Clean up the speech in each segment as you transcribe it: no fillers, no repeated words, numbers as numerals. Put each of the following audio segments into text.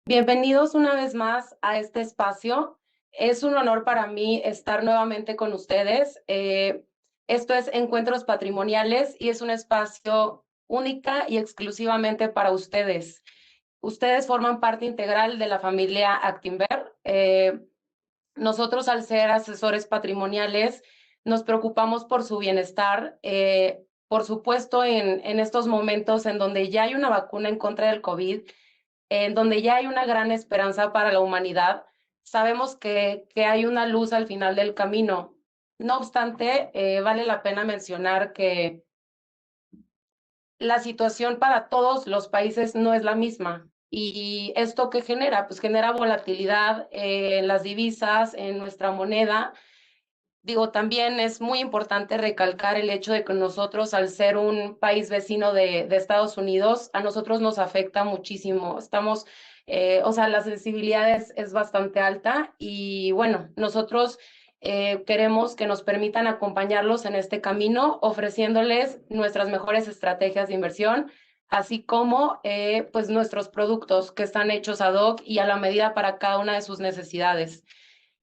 Bienvenidos una vez más a este espacio. Es un honor para mí estar nuevamente con ustedes. Esto es Encuentros Patrimoniales y es un espacio única y exclusivamente para ustedes. Ustedes forman parte integral de la familia Actinver. Nosotros, al ser asesores patrimoniales, nos preocupamos por su bienestar. Por supuesto, en estos momentos en donde ya hay una vacuna en contra del COVID, en donde ya hay una gran esperanza para la humanidad, sabemos que hay una luz al final del camino. No obstante, vale la pena mencionar que la situación para todos los países no es la misma. ¿Y esto qué genera? Pues genera volatilidad en las divisas, en nuestra moneda. Digo, también es muy importante recalcar el hecho de que nosotros, al ser un país vecino de Estados Unidos, a nosotros nos afecta muchísimo. O sea, la sensibilidad es bastante alta y bueno, nosotros queremos que nos permitan acompañarlos en este camino, ofreciéndoles nuestras mejores estrategias de inversión, así como pues nuestros productos que están hechos ad hoc y a la medida para cada una de sus necesidades.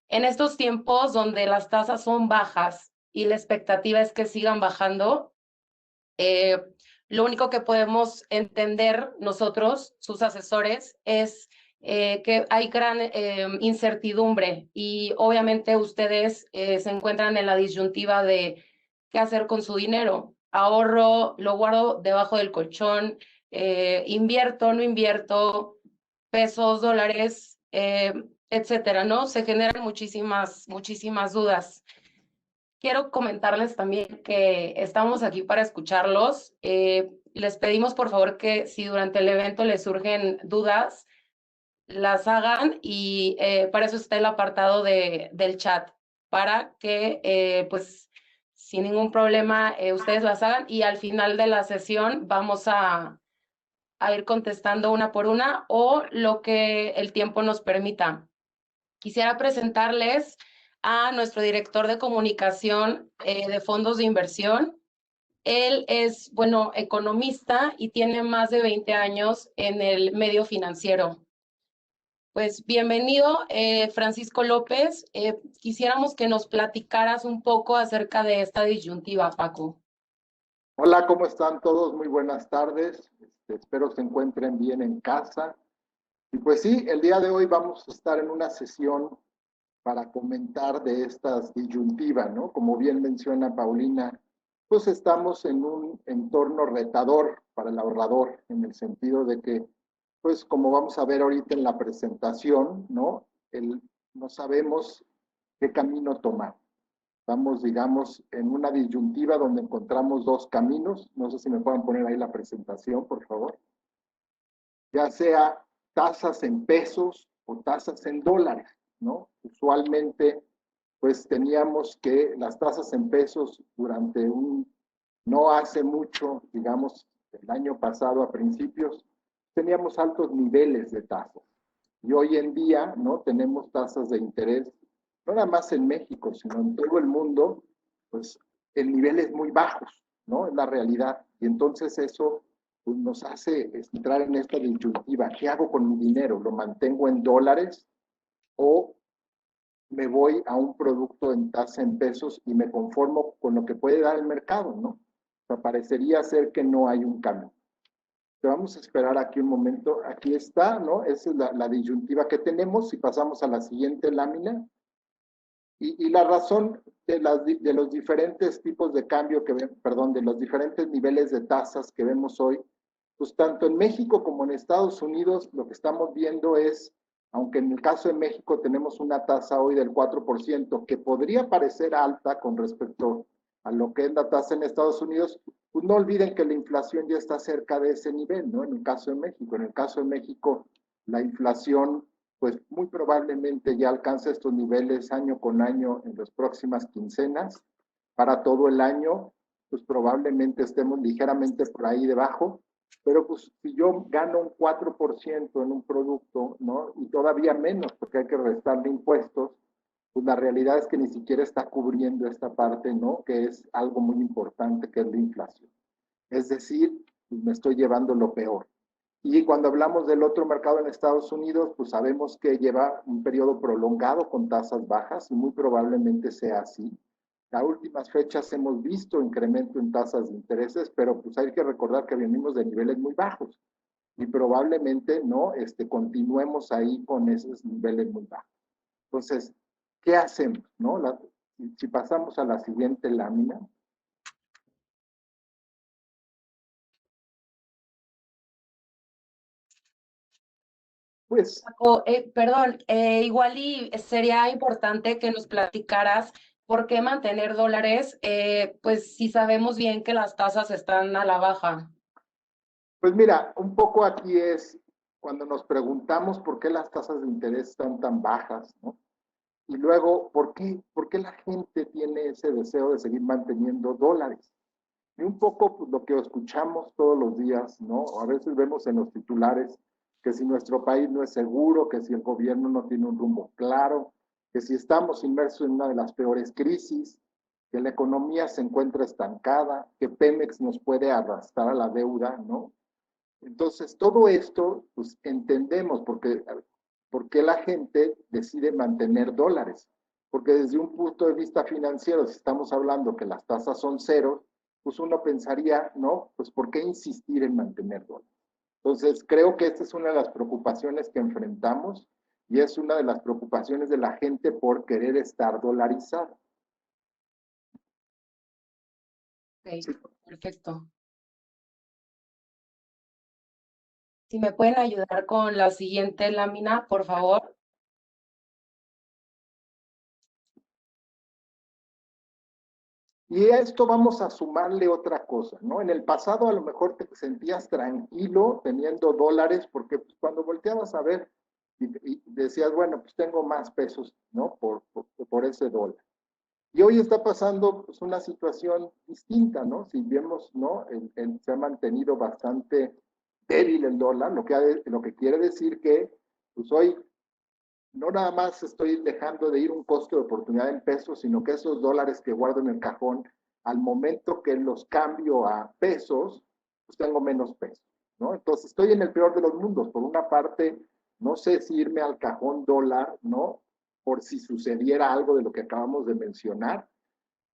En estos tiempos donde las tasas son bajas y la expectativa es que sigan bajando, eh, lo único que podemos entender nosotros, sus asesores, es que hay gran incertidumbre y obviamente ustedes se encuentran en la disyuntiva de qué hacer con su dinero. Ahorro, lo guardo debajo del colchón, invierto, no invierto, pesos, dólares, etcétera, ¿no? Se generan muchísimas dudas. Quiero comentarles también que estamos aquí para escucharlos. Les pedimos por favor que si durante el evento les surgen dudas, las hagan y para eso está el apartado del chat, para que pues sin ningún problema ustedes las hagan y al final de la sesión vamos a ir contestando una por una o lo que el tiempo nos permita. Quisiera presentarles a nuestro director de comunicación de fondos de inversión. Él es, bueno, economista y tiene más de 20 años en el medio financiero. Pues bienvenido, Francisco López. Quisiéramos que nos platicaras un poco acerca de esta disyuntiva, Paco. Hola, ¿cómo están todos? Muy buenas tardes. Espero se encuentren bien en casa. Y pues sí, el día de hoy vamos a estar en una sesión para comentar de estas disyuntivas, ¿no? Como bien menciona Paulina, pues estamos en un entorno retador para el ahorrador, en el sentido de que, pues como vamos a ver ahorita en la presentación, ¿no? No sabemos qué camino tomar. Estamos, digamos, en una disyuntiva donde encontramos dos caminos. No sé si me pueden poner ahí la presentación, por favor. Ya sea tasas en pesos o tasas en dólares, ¿no? Usualmente, pues teníamos que las tasas en pesos no hace mucho, digamos, el año pasado a principios, teníamos altos niveles de tasas. Y hoy en día, ¿no? Tenemos tasas de interés, no nada más en México, sino en todo el mundo, pues el nivel es muy bajos, ¿no? Es la realidad. Y entonces eso pues, nos hace entrar en esta disyuntiva. ¿Qué hago con mi dinero? ¿Lo mantengo en dólares o me voy a un producto en tasa en pesos y me conformo con lo que puede dar el mercado, ¿no? O sea, parecería ser que no hay un cambio. Pero vamos a esperar aquí un momento. Aquí está, ¿no? Esa es la disyuntiva que tenemos. Si pasamos a la siguiente lámina. Y la razón de los diferentes tipos de cambio perdón, de los diferentes niveles de tasas que vemos hoy, pues tanto en México como en Estados Unidos, lo que estamos viendo es, aunque en el caso de México tenemos una tasa hoy del 4%, que podría parecer alta con respecto a lo que es la tasa en Estados Unidos, pues no olviden que la inflación ya está cerca de ese nivel, ¿no? En el caso de México. En el caso de México, la inflación pues muy probablemente ya alcance estos niveles año con año en las próximas quincenas. Para todo el año, pues probablemente estemos ligeramente por ahí debajo, pero pues si yo gano un 4% en un producto, ¿no? Y todavía menos porque hay que restarle impuestos, pues la realidad es que ni siquiera está cubriendo esta parte, ¿no? Que es algo muy importante, que es la inflación. Es decir, pues me estoy llevando lo peor. Y cuando hablamos del otro mercado en Estados Unidos, pues sabemos que lleva un periodo prolongado con tasas bajas y muy probablemente sea así. A últimas fechas hemos visto incremento en tasas de intereses, pero pues hay que recordar que venimos de niveles muy bajos y probablemente no continuemos ahí con esos niveles muy bajos. Entonces, ¿qué hacemos? ¿No? Si pasamos a la siguiente lámina. Pues Perdón, igual y sería importante que nos platicaras por qué mantener dólares, pues si sabemos bien que las tasas están a la baja. Pues mira, un poco aquí es cuando nos preguntamos por qué las tasas de interés están tan bajas, ¿no? Y luego, por qué la gente tiene ese deseo de seguir manteniendo dólares? Y un poco pues, lo que escuchamos todos los días, ¿no? A veces vemos en los titulares que si nuestro país no es seguro, que si el gobierno no tiene un rumbo claro, que si estamos inmersos en una de las peores crisis, que la economía se encuentra estancada, que Pemex nos puede arrastrar a la deuda, ¿no? Entonces, todo esto, pues entendemos por qué la gente decide mantener dólares. Porque desde un punto de vista financiero, si estamos hablando que las tasas son cero, pues uno pensaría, ¿no? Pues ¿por qué insistir en mantener dólares? Entonces, creo que esta es una de las preocupaciones que enfrentamos y es una de las preocupaciones de la gente por querer estar dolarizado. Ok, Sí. perfecto. Si me pueden ayudar con la siguiente lámina, por favor. Y a esto vamos a sumarle otra cosa, ¿no? En el pasado a lo mejor te sentías tranquilo teniendo dólares porque pues, cuando volteabas a ver y decías, bueno, pues tengo más pesos, ¿no? Por ese dólar. Y hoy está pasando pues, una situación distinta, ¿no? Si vemos, ¿no? Se ha mantenido bastante débil el dólar, lo que quiere decir que pues hoy no nada más estoy dejando de ir un costo de oportunidad en pesos, sino que esos dólares que guardo en el cajón, al momento que los cambio a pesos, pues tengo menos pesos, ¿no? Entonces estoy en el peor de los mundos. Por una parte, no sé si irme al cajón dólar, ¿no? Por si sucediera algo de lo que acabamos de mencionar.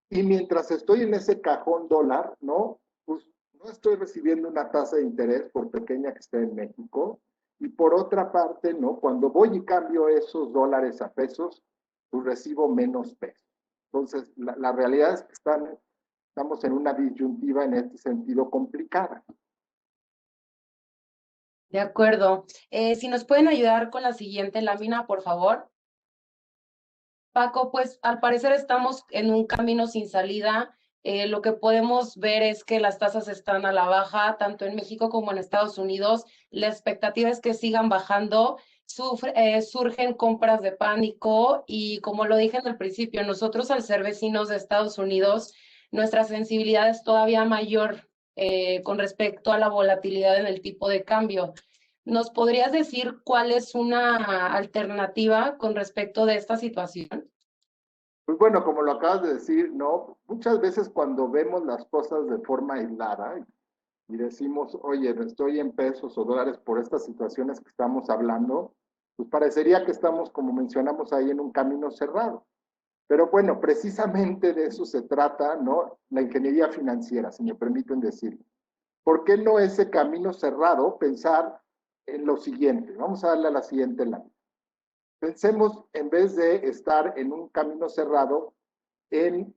Y mientras estoy en ese cajón dólar, ¿no? Pues no estoy recibiendo una tasa de interés, por pequeña que esté en México, y por otra parte, ¿no? Cuando voy y cambio esos dólares a pesos, pues recibo menos pesos. Entonces, la realidad es que estamos en una disyuntiva en este sentido complicada. De acuerdo. Si nos pueden ayudar con la siguiente lámina, por favor. Paco, pues al parecer estamos en un camino sin salida. Lo que podemos ver es que las tasas están a la baja, tanto en México como en Estados Unidos. La expectativa es que sigan bajando. Surgen compras de pánico y como lo dije en el principio, nosotros al ser vecinos de Estados Unidos, nuestra sensibilidad es todavía mayor con respecto a la volatilidad en el tipo de cambio. ¿Nos podrías decir cuál es una alternativa con respecto de esta situación? Pues bueno, como lo acabas de decir, ¿no? Muchas veces cuando vemos las cosas de forma aislada y decimos, oye, estoy en pesos o dólares por estas situaciones que estamos hablando, pues parecería que estamos, como mencionamos ahí, en un camino cerrado. Pero bueno, precisamente de eso se trata, ¿no? La ingeniería financiera, si me permiten decirlo. ¿Por qué no ese camino cerrado pensar en lo siguiente? Vamos a darle a la siguiente lámina. Pensemos, en vez de estar en un camino cerrado, en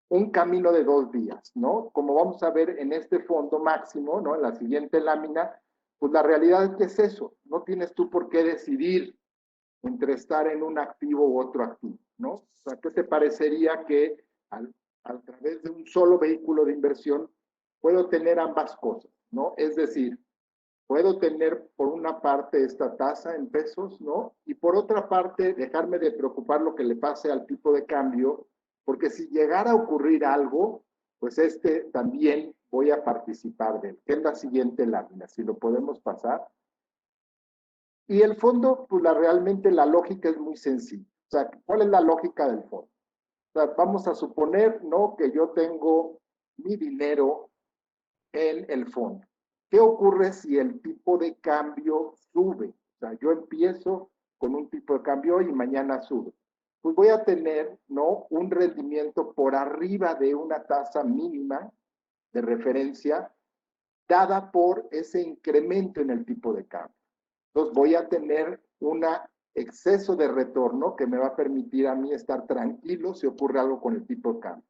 un camino de 2 vías, ¿no? Como vamos a ver en este fondo máximo, ¿no? En la siguiente lámina, pues la realidad es que es eso. No tienes tú por qué decidir entre estar en un activo u otro activo, ¿no? O sea, ¿qué te parecería que a través de un solo vehículo de inversión puedo tener ambas cosas, ¿no? Es decir, puedo tener por una parte esta tasa en pesos, ¿no? Y por otra parte, dejarme de preocupar lo que le pase al tipo de cambio, porque si llegara a ocurrir algo, pues también voy a participar de él, que es la siguiente lámina, si lo podemos pasar. Y el fondo, pues realmente la lógica es muy sencilla. O sea, ¿cuál es la lógica del fondo? O sea, vamos a suponer, ¿no? Que yo tengo mi dinero en el fondo. ¿qué ocurre si el tipo de cambio sube? O sea, yo empiezo con un tipo de cambio y mañana sube. Pues voy a tener, ¿no?, un rendimiento por arriba de una tasa mínima de referencia dada por ese incremento en el tipo de cambio. Entonces voy a tener un exceso de retorno que me va a permitir a mí estar tranquilo si ocurre algo con el tipo de cambio.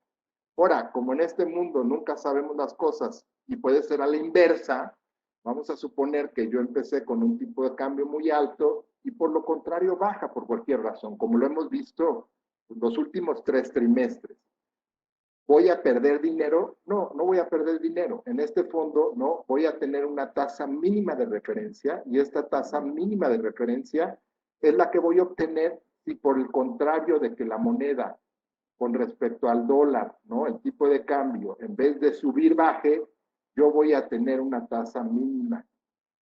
Ahora, como en este mundo nunca sabemos las cosas y puede ser a la inversa, vamos a suponer que yo empecé con un tipo de cambio muy alto y por lo contrario baja por cualquier razón, como lo hemos visto en los últimos 3 trimestres. ¿Voy a perder dinero? No, no voy a perder dinero. En este fondo, no, voy a tener una tasa mínima de referencia y esta tasa mínima de referencia es la que voy a obtener si por el contrario de que la moneda con respecto al dólar, ¿no?, el tipo de cambio, en vez de subir, baje, yo voy a tener una tasa mínima,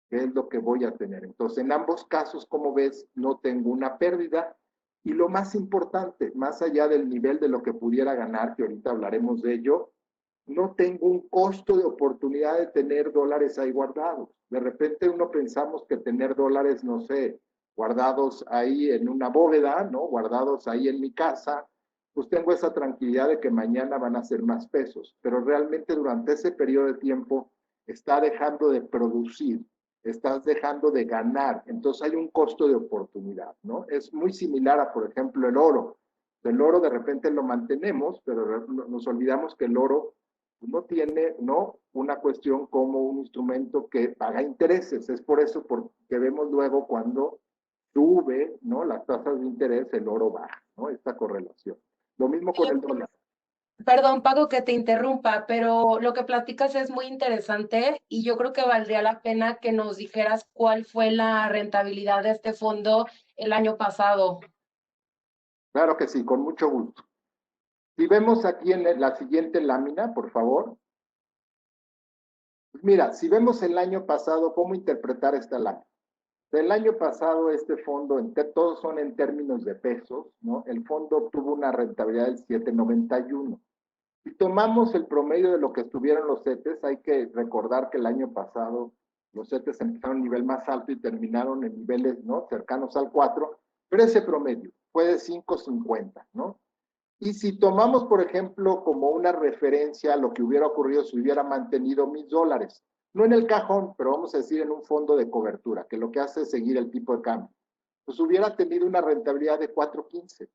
que es lo que voy a tener. Entonces, en ambos casos, como ves, no tengo una pérdida. Y lo más importante, más allá del nivel de lo que pudiera ganar, que ahorita hablaremos de ello, no tengo un costo de oportunidad de tener dólares ahí guardados. De repente uno pensamos que tener dólares, no sé, guardados ahí en una bóveda, ¿no?, guardados ahí en mi casa, pues tengo esa tranquilidad de que mañana van a ser más pesos. Pero realmente durante ese periodo de tiempo está dejando de producir, estás dejando de ganar. Entonces hay un costo de oportunidad, ¿no? Es muy similar a, por ejemplo, el oro. El oro de repente lo mantenemos, pero nos olvidamos que el oro no tiene, ¿no?, una cuestión como un instrumento que paga intereses. Es por eso que vemos luego cuando sube, ¿no?, las tasas de interés, el oro baja, ¿no?, esta correlación. Lo mismo con el dólar. Perdón, Paco, que te interrumpa, pero lo que platicas es muy interesante y yo creo que valdría la pena que nos dijeras cuál fue la rentabilidad de este fondo el año pasado. Claro que sí, con mucho gusto. Si vemos aquí en la siguiente lámina, por favor. Pues mira, si vemos el año pasado, ¿cómo interpretar esta lámina? El año pasado este fondo, todos son en términos de pesos, ¿no? El fondo obtuvo una rentabilidad del 7.91. Si tomamos el promedio de lo que estuvieron los CETES, hay que recordar que el año pasado los CETES empezaron a un nivel más alto y terminaron en niveles, ¿no?, cercanos al 4, pero ese promedio fue de 5.50, ¿no? Y si tomamos, por ejemplo, como una referencia a lo que hubiera ocurrido si hubiera mantenido mis dólares, no en el cajón, pero vamos a decir en un fondo de cobertura, que lo que hace es seguir el tipo de cambio, pues hubiera tenido una rentabilidad de 4.15.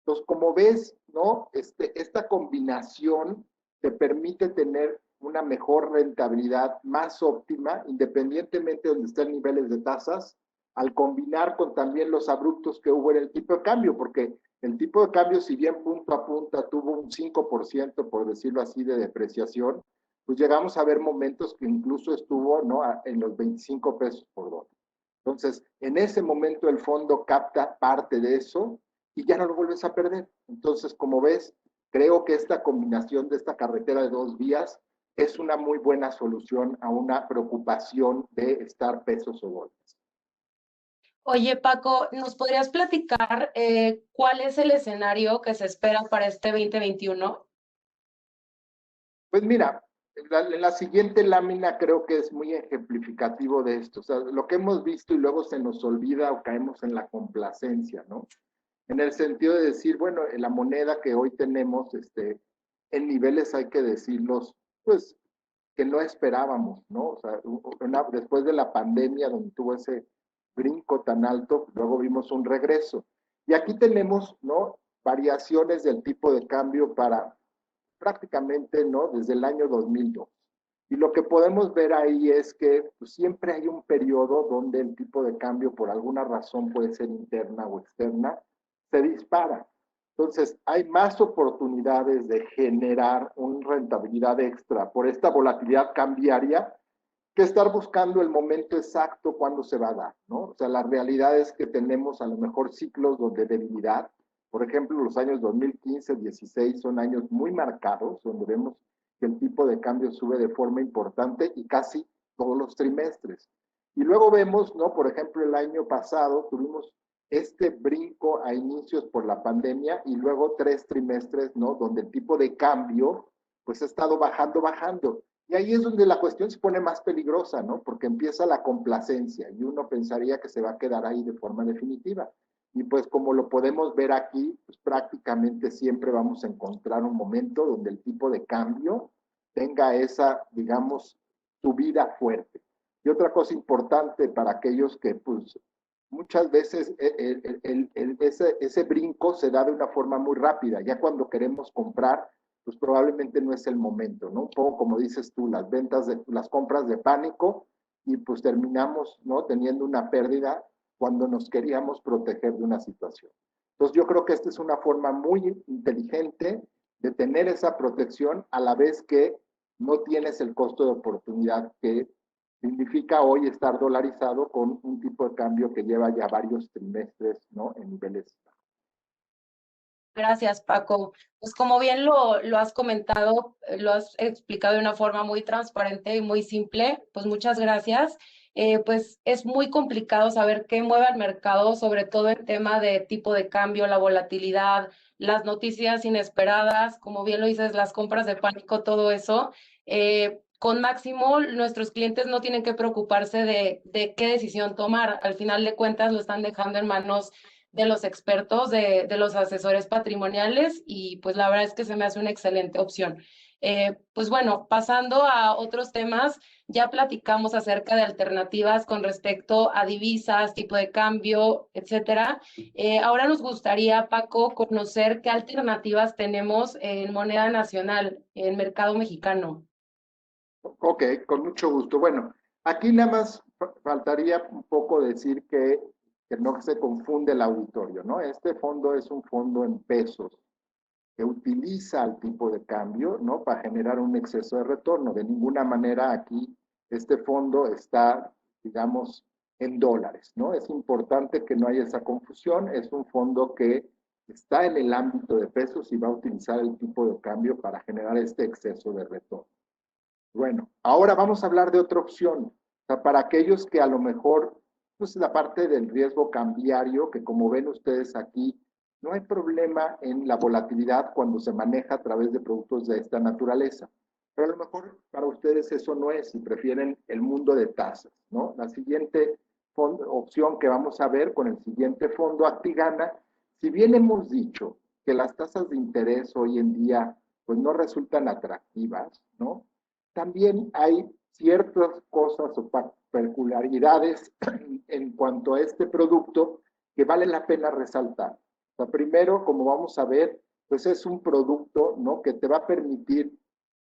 Entonces, como ves, ¿no?, esta combinación te permite tener una mejor rentabilidad más óptima, independientemente de donde estén niveles de tasas, al combinar con también los abruptos que hubo en el tipo de cambio, porque el tipo de cambio, si bien punto a punta tuvo un 5%, por decirlo así, de depreciación, pues llegamos a ver momentos que incluso estuvo, ¿no?, en los 25 pesos por dólar. Entonces, en ese momento el fondo capta parte de eso y ya no lo vuelves a perder. Entonces, como ves, creo que esta combinación de esta carretera de 2 vías es una muy buena solución a una preocupación de estar pesos o dólares. Oye, Paco, ¿nos podrías platicar cuál es el escenario que se espera para este 2021? Pues mira, la siguiente lámina creo que es muy ejemplificativo de esto. O sea, lo que hemos visto y luego se nos olvida o caemos en la complacencia, ¿no? En el sentido de decir, bueno, la moneda que hoy tenemos, en niveles hay que decirlos, pues, que no esperábamos, ¿no? O sea, después de la pandemia donde tuvo ese brinco tan alto, luego vimos un regreso. Y aquí tenemos, ¿no?, variaciones del tipo de cambio para prácticamente, ¿no?, desde el año 2002. Y lo que podemos ver ahí es que pues, siempre hay un periodo donde el tipo de cambio, por alguna razón, puede ser interna o externa, se dispara. Entonces, hay más oportunidades de generar una rentabilidad extra por esta volatilidad cambiaria que estar buscando el momento exacto cuando se va a dar, ¿no? O sea, la realidad es que tenemos a lo mejor ciclos donde debilidad, por ejemplo, los años 2015, 16 son años muy marcados, donde vemos que el tipo de cambio sube de forma importante y casi todos los trimestres. Y luego vemos, ¿no?, por ejemplo, el año pasado tuvimos este brinco a inicios por la pandemia y luego 3 trimestres, ¿no?, donde el tipo de cambio pues ha estado bajando, bajando. Y ahí es donde la cuestión se pone más peligrosa, ¿no? Porque empieza la complacencia y uno pensaría que se va a quedar ahí de forma definitiva. Y pues como lo podemos ver aquí, pues prácticamente siempre vamos a encontrar un momento donde el tipo de cambio tenga esa, digamos, subida fuerte. Y otra cosa importante para aquellos que, pues, muchas veces ese brinco se da de una forma muy rápida. Ya cuando queremos comprar, pues probablemente no es el momento, ¿no? Un poco como dices tú, las compras de pánico y pues terminamos, ¿no? Teniendo una pérdida cuando nos queríamos proteger de una situación. Entonces yo creo que esta es una forma muy inteligente de tener esa protección a la vez que no tienes el costo de oportunidad que significa hoy estar dolarizado con un tipo de cambio que lleva ya varios trimestres, ¿no? En niveles. Gracias, Paco. Pues como bien lo has comentado, lo has explicado de una forma muy transparente y muy simple, pues muchas gracias. Pues es muy complicado saber qué mueve al mercado, sobre todo en tema de tipo de cambio, la volatilidad, las noticias inesperadas, como bien lo dices, las compras de pánico, todo eso. Con Máximo, nuestros clientes no tienen que preocuparse de qué decisión tomar. Al final de cuentas, lo están dejando en manos de los expertos, de los asesores patrimoniales y pues la verdad es que se me hace una excelente opción. Pues bueno, pasando a otros temas, ya platicamos acerca de alternativas con respecto a divisas, tipo de cambio, etcétera. Ahora nos gustaría, Paco, conocer qué alternativas tenemos en moneda nacional, en mercado mexicano. Ok, con mucho gusto. Bueno, aquí nada más faltaría un poco decir que no se confunde el auditorio, ¿no? Este fondo es un fondo en pesos que utiliza el tipo de cambio, ¿no? Para generar un exceso de retorno. De ninguna manera aquí este fondo está, digamos, en dólares, ¿no? Es importante que no haya esa confusión. Es un fondo que está en el ámbito de pesos y va a utilizar el tipo de cambio para generar este exceso de retorno. Bueno, ahora vamos a hablar de otra opción. O sea, para aquellos que a lo mejor, pues la parte del riesgo cambiario, que como ven ustedes aquí, no hay problema en la volatilidad cuando se maneja a través de productos de esta naturaleza. Pero a lo mejor para ustedes eso no es y prefieren el mundo de tasas, ¿no? La siguiente opción que vamos a ver con el siguiente fondo Actigana, si bien hemos dicho que las tasas de interés hoy en día pues no resultan atractivas, ¿no? También hay ciertas cosas o peculiaridades en cuanto a este producto que vale la pena resaltar. O sea, primero, como vamos a ver, pues es un producto, ¿no? Que te va a permitir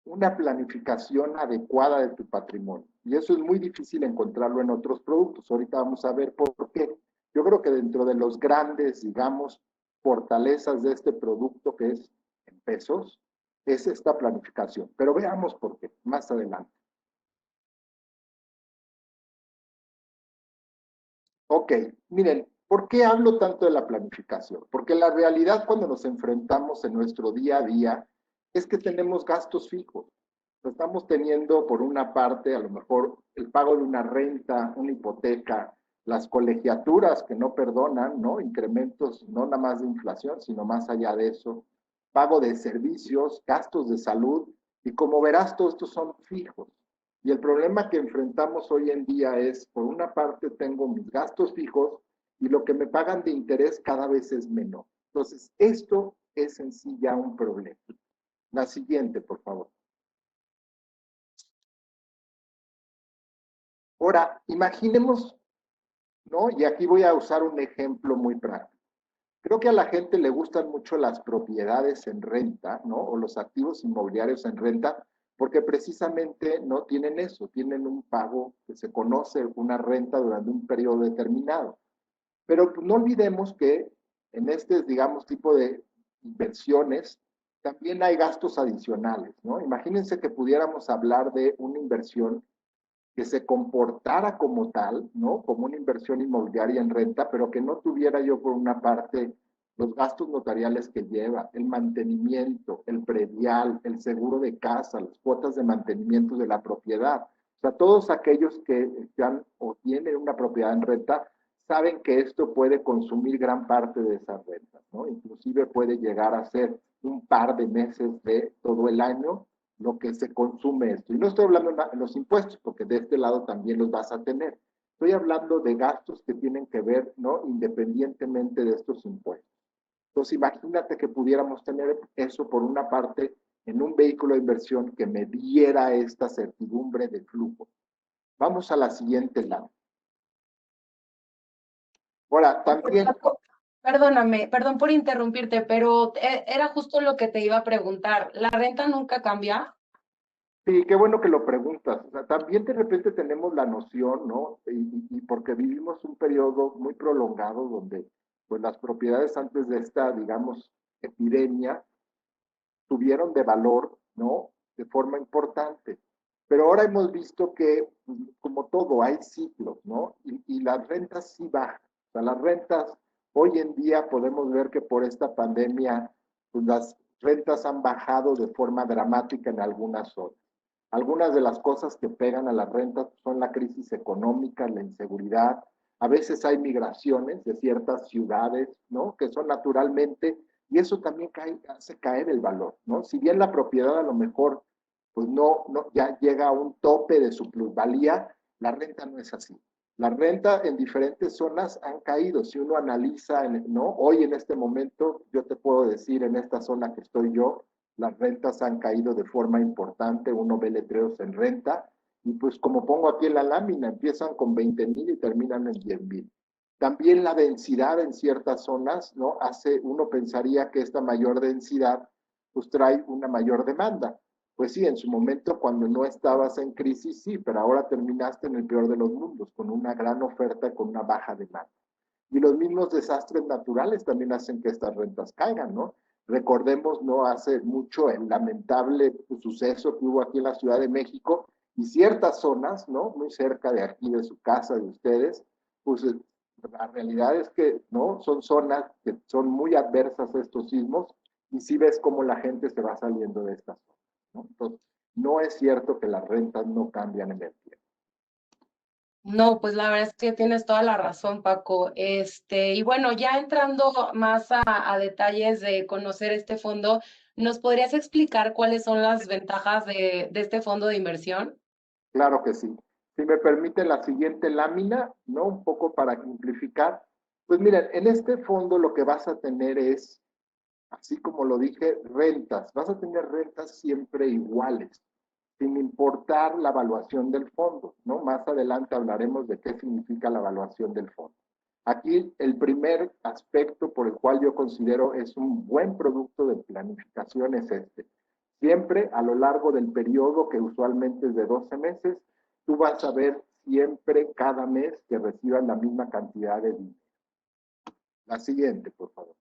una planificación adecuada de tu patrimonio. Y eso es muy difícil encontrarlo en otros productos. Ahorita vamos a ver por qué. Yo creo que dentro de los grandes, digamos, fortalezas de este producto que es en pesos, es esta planificación. Pero veamos por qué más adelante. Ok, miren, ¿por qué hablo tanto de la planificación? Porque la realidad cuando nos enfrentamos en nuestro día a día es que tenemos gastos fijos. Estamos teniendo por una parte a lo mejor el pago de una renta, una hipoteca, las colegiaturas que no perdonan, ¿no? Incrementos no nada más de inflación, sino más allá de eso, pago de servicios, gastos de salud, y como verás, todos estos son fijos. Y el problema que enfrentamos hoy en día es, por una parte, tengo mis gastos fijos y lo que me pagan de interés cada vez es menor. Entonces, esto es en sí ya un problema. La siguiente, por favor. Ahora, imaginemos, ¿no? Y aquí voy a usar un ejemplo muy práctico. Creo que a la gente le gustan mucho las propiedades en renta, ¿no? O los activos inmobiliarios en renta, porque precisamente no tienen eso, tienen un pago que se conoce, una renta durante un periodo determinado. Pero no olvidemos que en este, digamos, tipo de inversiones también hay gastos adicionales, ¿no? Imagínense que pudiéramos hablar de una inversión que se comportara como tal, ¿no? Como una inversión inmobiliaria en renta, pero que no tuviera yo por una parte los gastos notariales que lleva, el mantenimiento, el predial, el seguro de casa, las cuotas de mantenimiento de la propiedad. O sea, todos aquellos que están o tienen una propiedad en renta saben que esto puede consumir gran parte de esas rentas, ¿no? Inclusive puede llegar a ser un par de meses de todo el año lo que se consume esto. Y no estoy hablando de los impuestos, porque de este lado también los vas a tener. Estoy hablando de gastos que tienen que ver, ¿no? Independientemente de estos impuestos. Entonces, imagínate que pudiéramos tener eso por una parte en un vehículo de inversión que me diera esta certidumbre de flujo. Vamos a la siguiente lámina. Ahora, también... Perdóname, perdón por interrumpirte, pero era justo lo que te iba a preguntar. ¿La renta nunca cambia? Sí, qué bueno que lo preguntas. O sea, también de repente tenemos la noción, ¿no? Y porque vivimos un periodo muy prolongado donde pues las propiedades antes de esta, digamos, epidemia tuvieron de valor, ¿no? De forma importante. Pero ahora hemos visto que, como todo, hay ciclos, ¿no? Y las rentas sí bajan. O sea, las rentas, hoy en día podemos ver que por esta pandemia, pues las rentas han bajado de forma dramática en algunas zonas. Algunas de las cosas que pegan a las rentas son la crisis económica, la inseguridad. A veces hay migraciones de ciertas ciudades, ¿no? Que son naturalmente, y eso también hace caer el valor, ¿no? Si bien la propiedad a lo mejor, pues no ya llega a un tope de su plusvalía, la renta no es así. La renta en diferentes zonas han caído. Si uno analiza, ¿no? Hoy en este momento, yo te puedo decir en esta zona que estoy yo, las rentas han caído de forma importante, uno ve letreros en renta, y pues como pongo aquí en la lámina, empiezan con 20,000 y terminan en 10,000. También la densidad en ciertas zonas, ¿no? Uno pensaría que esta mayor densidad pues trae una mayor demanda. Pues sí, en su momento cuando no estabas en crisis, sí, pero ahora terminaste en el peor de los mundos, con una gran oferta y con una baja demanda. Y los mismos desastres naturales también hacen que estas rentas caigan, ¿no? Recordemos no hace mucho el lamentable suceso que hubo aquí en la Ciudad de México y ciertas zonas, ¿no? Muy cerca de aquí, de su casa, de ustedes, pues la realidad es que, ¿no? Son zonas que son muy adversas a estos sismos y sí ves cómo la gente se va saliendo de estas zonas, ¿no? Entonces, no es cierto que las rentas no cambian en el tiempo. No, pues la verdad es que tienes toda la razón, Paco. Y bueno, ya entrando más a detalles de conocer este fondo, ¿nos podrías explicar cuáles son las ventajas de este fondo de inversión? Claro que sí. Si me permite la siguiente lámina, ¿no? Un poco para simplificar. Pues miren, en este fondo lo que vas a tener es, así como lo dije, rentas. Vas a tener rentas siempre iguales, sin importar la evaluación del fondo, ¿no? Más adelante hablaremos de qué significa la evaluación del fondo. Aquí el primer aspecto por el cual yo considero es un buen producto de planificación es este. Siempre a lo largo del periodo, que usualmente es de 12 meses, tú vas a ver siempre cada mes que reciban la misma cantidad de dinero. La siguiente, por favor.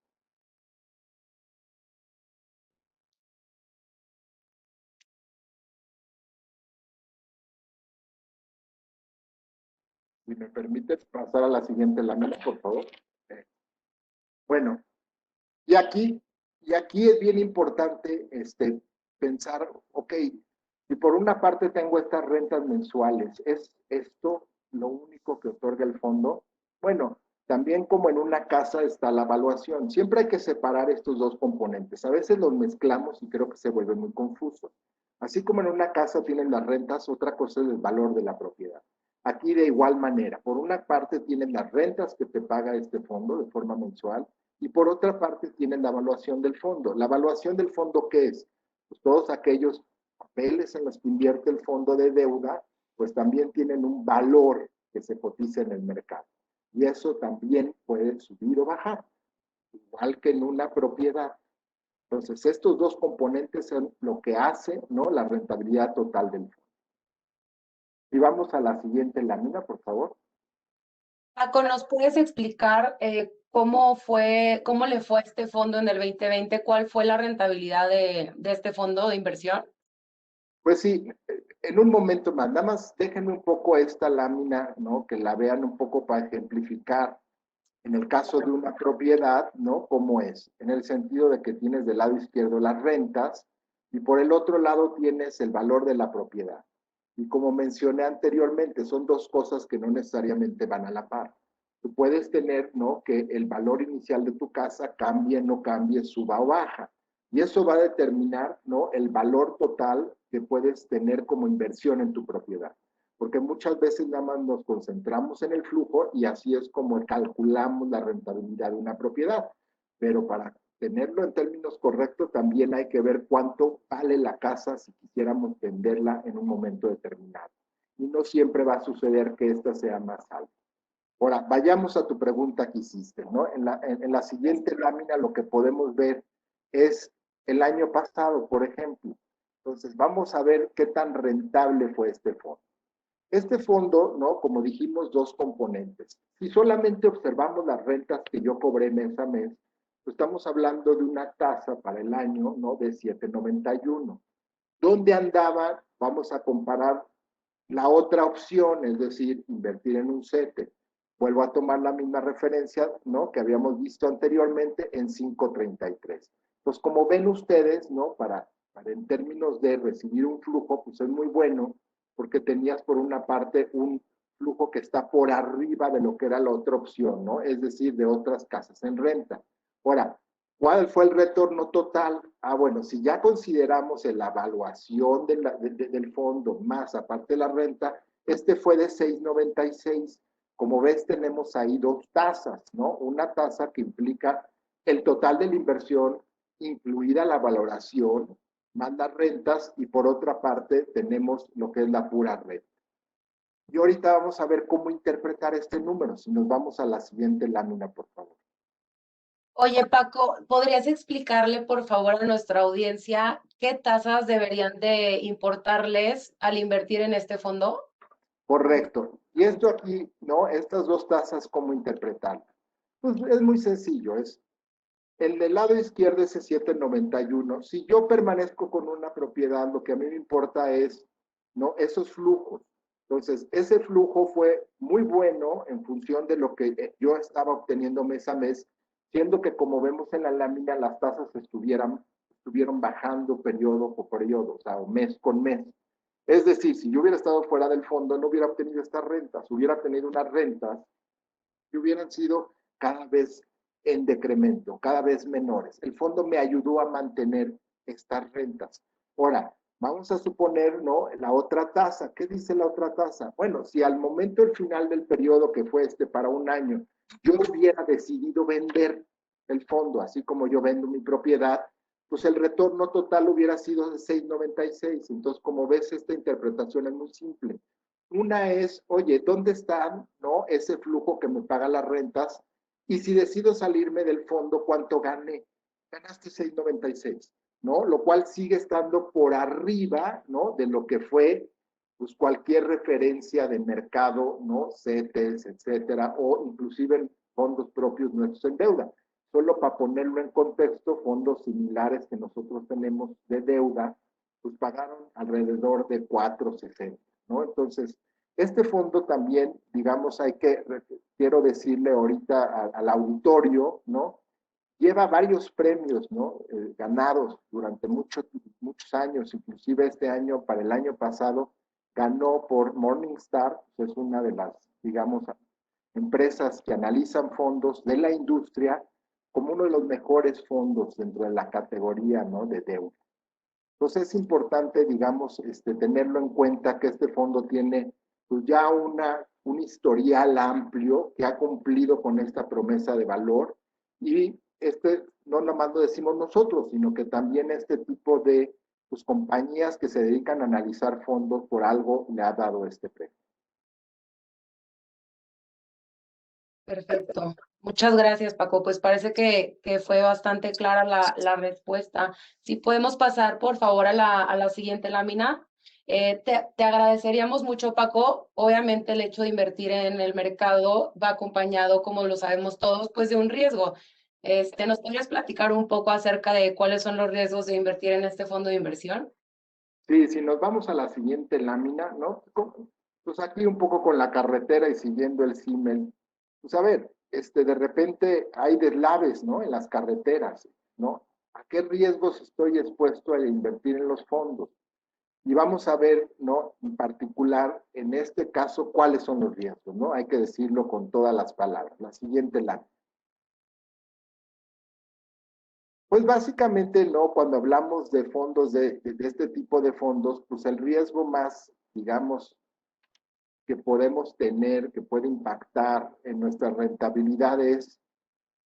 Si me permites pasar a la siguiente lámina, por favor. Bueno, y aquí es bien importante pensar, ok, si por una parte tengo estas rentas mensuales, ¿es esto lo único que otorga el fondo? Bueno, también como en una casa está la evaluación. Siempre hay que separar estos dos componentes. A veces los mezclamos y creo que se vuelve muy confuso. Así como en una casa tienen las rentas, otra cosa es el valor de la propiedad. Aquí de igual manera, por una parte tienen las rentas que te paga este fondo de forma mensual y por otra parte tienen la evaluación del fondo. ¿La evaluación del fondo qué es? Pues todos aquellos papeles en los que invierte el fondo de deuda, pues también tienen un valor que se cotiza en el mercado. Y eso también puede subir o bajar, igual que en una propiedad. Entonces, estos dos componentes son lo que hace, ¿no? La rentabilidad total del fondo. Y vamos a la siguiente lámina, por favor. Paco, ¿nos puedes explicar cómo le fue a este fondo en el 2020? ¿Cuál fue la rentabilidad de este fondo de inversión? Pues sí, en un momento más, nada más déjenme un poco esta lámina, ¿no? Que la vean un poco para ejemplificar. En el caso de una propiedad, ¿no? ¿Cómo es? En el sentido de que tienes del lado izquierdo las rentas y por el otro lado tienes el valor de la propiedad. Y como mencioné anteriormente, son dos cosas que no necesariamente van a la par. Tú puedes tener, ¿no? Que el valor inicial de tu casa cambie, no cambie, suba o baja. Y eso va a determinar, ¿no?, el valor total que puedes tener como inversión en tu propiedad. Porque muchas veces nada más nos concentramos en el flujo y así es como calculamos la rentabilidad de una propiedad. Pero para tenerlo en términos correctos, también hay que ver cuánto vale la casa si quisiéramos venderla en un momento determinado. Y no siempre va a suceder que esta sea más alta. Ahora, vayamos a tu pregunta que hiciste, ¿no? En la siguiente lámina lo que podemos ver es el año pasado, por ejemplo. Entonces, vamos a ver qué tan rentable fue este fondo. Este fondo, ¿no?, como dijimos, dos componentes. Si solamente observamos las rentas que yo cobré mes a mes, pues estamos hablando de una tasa para el año, ¿no?, de 7.91. ¿Dónde andaba? Vamos a comparar la otra opción, es decir, invertir en un CETE. Vuelvo a tomar la misma referencia, ¿no?, que habíamos visto anteriormente en 5.33. Pues como ven ustedes, ¿no?, para en términos de recibir un flujo, pues es muy bueno, porque tenías por una parte un flujo que está por arriba de lo que era la otra opción, ¿no? Es decir, de otras casas en renta. Ahora, ¿cuál fue el retorno total? Bueno, si ya consideramos la evaluación del fondo más aparte de la renta, este fue de 6.96. Como ves, tenemos ahí dos tasas, ¿no? Una tasa que implica el total de la inversión, incluida la valoración, más las rentas, y por otra parte tenemos lo que es la pura renta. Y ahorita vamos a ver cómo interpretar este número. Si nos vamos a la siguiente lámina, por favor. Oye, Paco, ¿podrías explicarle, por favor, a nuestra audiencia qué tasas deberían de importarles al invertir en este fondo? Correcto. Y esto aquí, ¿no? Estas dos tasas, ¿cómo interpretarlas? Pues es muy sencillo, es el del lado izquierdo, ese 7.91. Si yo permanezco con una propiedad, lo que a mí me importa es, ¿no?, esos flujos. Entonces, ese flujo fue muy bueno en función de lo que yo estaba obteniendo mes a mes, siendo que, como vemos en la lámina, las tasas estuvieron bajando periodo por periodo, o sea, mes con mes. Es decir, si yo hubiera estado fuera del fondo, no hubiera obtenido estas rentas, hubiera tenido unas rentas que hubieran sido cada vez en decremento, cada vez menores. El fondo me ayudó a mantener estas rentas. Ahora, vamos a suponer, ¿no?, la otra tasa. ¿Qué dice la otra tasa? Bueno, si al momento del final del periodo, que fue para un año, yo hubiera decidido vender el fondo, así como yo vendo mi propiedad, pues el retorno total hubiera sido de 6.96. Entonces, como ves, esta interpretación es muy simple. Una es, oye, ¿dónde está, no, ese flujo que me paga las rentas? Y si decido salirme del fondo, ¿cuánto gané? Ganaste 6.96, ¿no? Lo cual sigue estando por arriba, ¿no?, de lo que fue, pues, cualquier referencia de mercado, ¿no?, CETES, etcétera, o inclusive fondos propios nuestros en deuda. Solo para ponerlo en contexto, fondos similares que nosotros tenemos de deuda, pues pagaron alrededor de 4.60, ¿no? Entonces, este fondo también, digamos, quiero decirle ahorita al auditorio, ¿no?, lleva varios premios, ¿no?, ganados durante muchos años, inclusive este año, para el año pasado, ganó por Morningstar, que es una de las, digamos, empresas que analizan fondos de la industria, como uno de los mejores fondos dentro de la categoría, ¿no?, de deuda. Entonces es importante, digamos, tenerlo en cuenta que este fondo tiene, pues, ya un historial amplio que ha cumplido con esta promesa de valor, y no nomás lo decimos nosotros, sino que también este tipo de, pues, compañías que se dedican a analizar fondos por algo le ha dado este premio. Perfecto. Muchas gracias, Paco. Pues parece que fue bastante clara la respuesta. Si podemos pasar, por favor, a la siguiente lámina. Te agradeceríamos mucho, Paco. Obviamente, el hecho de invertir en el mercado va acompañado, como lo sabemos todos, pues de un riesgo. ¿Nos podrías platicar un poco acerca de cuáles son los riesgos de invertir en este fondo de inversión? Sí, si nos vamos a la siguiente lámina, ¿no? Pues aquí un poco con la carretera y siguiendo el símil, pues a ver, de repente hay deslaves, ¿no?, en las carreteras, ¿no? ¿A qué riesgos estoy expuesto al invertir en los fondos? Y vamos a ver, ¿no?, en particular, en este caso, cuáles son los riesgos, ¿no? Hay que decirlo con todas las palabras. La siguiente lámina. Pues básicamente no, cuando hablamos de fondos, de este tipo de fondos, pues el riesgo más, digamos, que podemos tener, que puede impactar en nuestra rentabilidad es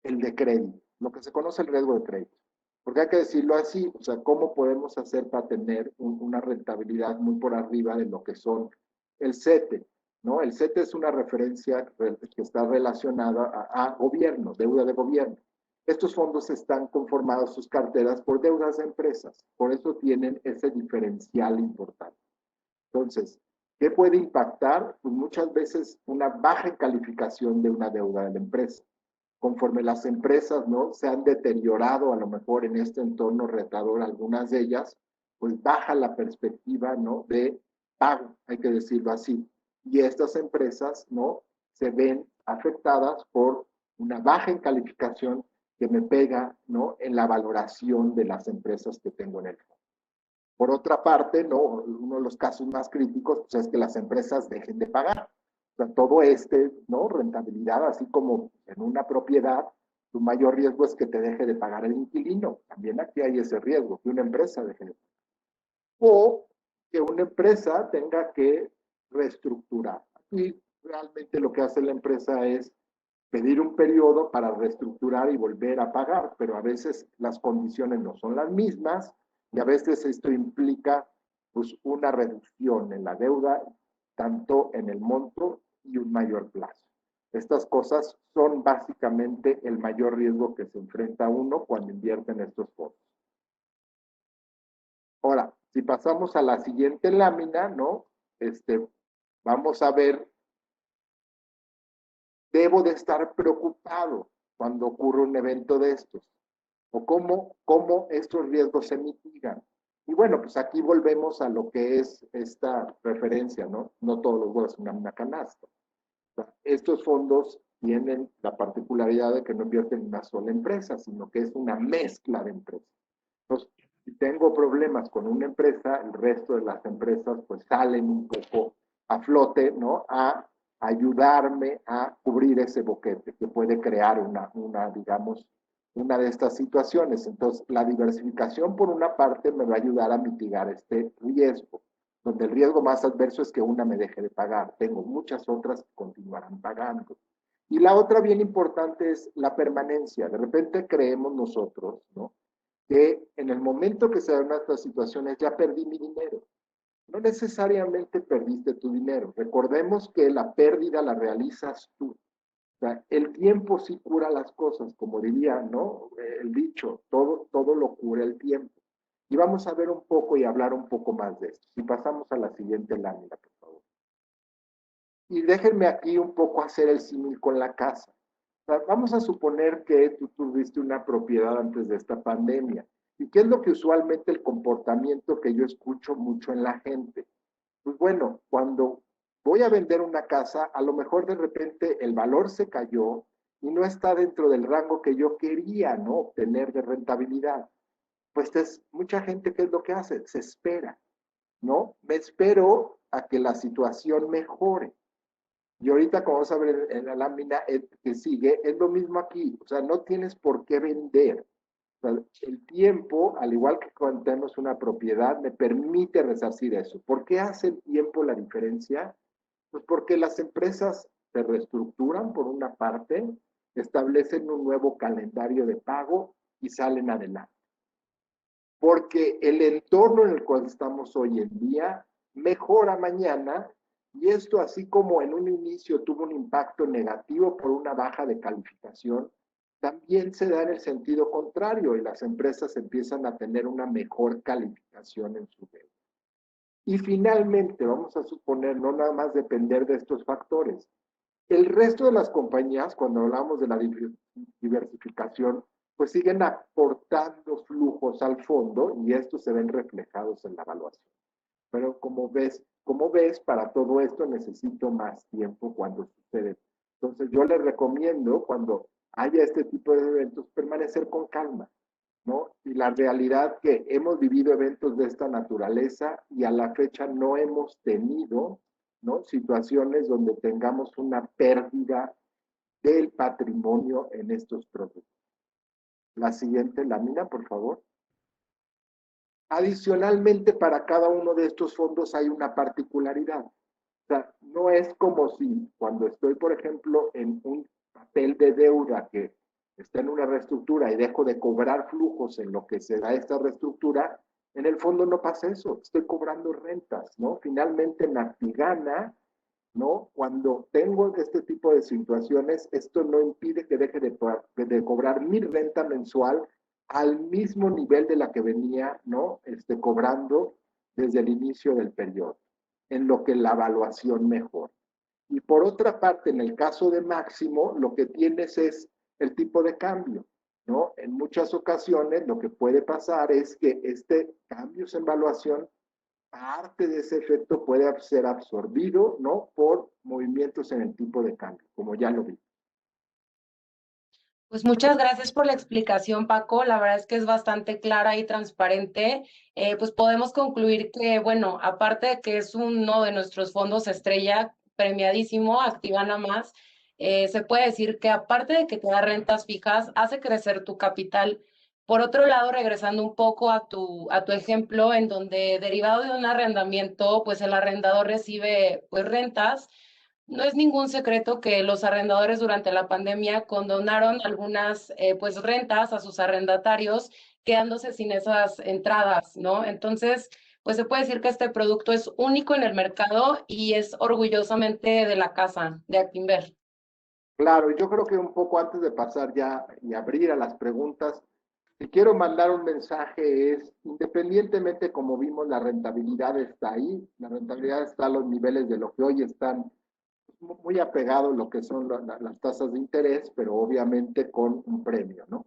el de crédito, lo que se conoce el riesgo de crédito. Porque hay que decirlo así, o sea, ¿cómo podemos hacer para tener una rentabilidad muy por arriba de lo que son el CETE? ¿No? El CETE es una referencia que está relacionada a gobierno, deuda de gobierno. Estos fondos están conformados, sus carteras, por deudas de empresas. Por eso tienen ese diferencial importante. Entonces, ¿qué puede impactar? Pues muchas veces una baja en calificación de una deuda de la empresa. Conforme las empresas, ¿no?, se han deteriorado a lo mejor en este entorno retador, algunas de ellas, pues baja la perspectiva, ¿no?, de pago, hay que decirlo así. Y estas empresas, ¿no?, se ven afectadas por una baja en calificación que me pega, ¿no?, en la valoración de las empresas que tengo en el fondo. Por otra parte, ¿no?, uno de los casos más críticos pues, es que las empresas dejen de pagar. O sea, todo ¿no?, rentabilidad, así como en una propiedad, tu mayor riesgo es que te deje de pagar el inquilino. También aquí hay ese riesgo, que una empresa deje de pagar. O que una empresa tenga que reestructurar. Aquí realmente lo que hace la empresa es pedir un periodo para reestructurar y volver a pagar, pero a veces las condiciones no son las mismas y a veces esto implica pues una reducción en la deuda, tanto en el monto y un mayor plazo. Estas cosas son básicamente el mayor riesgo que se enfrenta uno cuando invierte en estos fondos. Ahora, si pasamos a la siguiente lámina, ¿no? Vamos a ver, debo de estar preocupado cuando ocurre un evento de estos, o cómo estos riesgos se mitigan. Y bueno, pues aquí volvemos a lo que es esta referencia, ¿no? No todos los huevos en una canasta. O sea, estos fondos tienen la particularidad de que no invierten en una sola empresa, sino que es una mezcla de empresas. Entonces, si tengo problemas con una empresa, el resto de las empresas pues salen un poco a flote, ¿no? A ayudarme a cubrir ese boquete que puede crear digamos, una de estas situaciones. Entonces, la diversificación por una parte me va a ayudar a mitigar este riesgo, donde el riesgo más adverso es que una me deje de pagar. Tengo muchas otras que continuarán pagando. Y la otra bien importante es la permanencia. De repente creemos nosotros, ¿no?, que en el momento que se dan estas situaciones ya perdí mi dinero. No necesariamente perdiste tu dinero. Recordemos que la pérdida la realizas tú. O sea, el tiempo sí cura las cosas, como diría, ¿no?, el dicho, todo lo cura el tiempo. Y vamos a ver un poco y hablar un poco más de esto. Si pasamos a la siguiente lámina, por favor. Y déjenme aquí un poco hacer el símil con la casa. Vamos a suponer que tú tuviste una propiedad antes de esta pandemia. ¿Y qué es lo que usualmente el comportamiento que yo escucho mucho en la gente? Pues bueno, cuando voy a vender una casa, a lo mejor de repente el valor se cayó y no está dentro del rango que yo quería, ¿no?, obtener de rentabilidad. Pues mucha gente, ¿qué es lo que hace? Se espera, ¿no? Me espero a que la situación mejore. Y ahorita, como vamos a ver en la lámina que sigue, es lo mismo aquí. O sea, no tienes por qué vender. O sea, el tiempo, al igual que cuando tenemos una propiedad, me permite resarcir eso. ¿Por qué hace el tiempo la diferencia? Pues porque las empresas se reestructuran por una parte, establecen un nuevo calendario de pago y salen adelante. Porque el entorno en el cual estamos hoy en día mejora mañana y esto, así como en un inicio tuvo un impacto negativo por una baja de calificación, también se da en el sentido contrario y las empresas empiezan a tener una mejor calificación en su deuda. Y finalmente, vamos a suponer, no nada más depender de estos factores. El resto de las compañías, cuando hablamos de la diversificación, pues siguen aportando flujos al fondo y estos se ven reflejados en la evaluación. Pero como ves, para todo esto necesito más tiempo cuando sucede. Entonces yo les recomiendo, cuando haya este tipo de eventos, permanecer con calma, ¿no? Y la realidad que hemos vivido eventos de esta naturaleza y a la fecha no hemos tenido, ¿no?, situaciones donde tengamos una pérdida del patrimonio en estos productos. La siguiente lámina, por favor. Adicionalmente, para cada uno de estos fondos hay una particularidad. O sea, no es como si cuando estoy, por ejemplo, en un papel de deuda que está en una reestructura y dejo de cobrar flujos en lo que se da esta reestructura, en el fondo no pasa eso, estoy cobrando rentas, ¿no? Finalmente en Actigana, ¿no? Cuando tengo este tipo de situaciones, esto no impide que deje de cobrar mi renta mensual al mismo nivel de la que venía, ¿no? Cobrando desde el inicio del periodo, en lo que la evaluación mejora. Y por otra parte, en el caso de Máximo, lo que tienes es el tipo de cambio, ¿no? En muchas ocasiones lo que puede pasar es que cambios en evaluación, parte de ese efecto puede ser absorbido, ¿no? Por movimientos en el tipo de cambio, como ya lo vi. Pues muchas gracias por la explicación, Paco. La verdad es que es bastante clara y transparente. Pues podemos concluir que, bueno, aparte de que es uno de nuestros fondos estrella, premiadísimo, Activana Más, se puede decir que aparte de que te da rentas fijas, hace crecer tu capital. Por otro lado, regresando un poco a tu ejemplo, en donde derivado de un arrendamiento, pues el arrendador recibe pues rentas. No es ningún secreto que los arrendadores durante la pandemia condonaron algunas pues rentas a sus arrendatarios, quedándose sin esas entradas, ¿no? Entonces, pues se puede decir que este producto es único en el mercado y es orgullosamente de la casa, de Actinver. Claro, yo creo que un poco antes de pasar ya y abrir a las preguntas, si quiero mandar un mensaje es, independientemente como vimos, la rentabilidad está ahí, la rentabilidad está a los niveles de lo que hoy están muy apegados a lo que son las tasas de interés, pero obviamente con un premio, ¿no?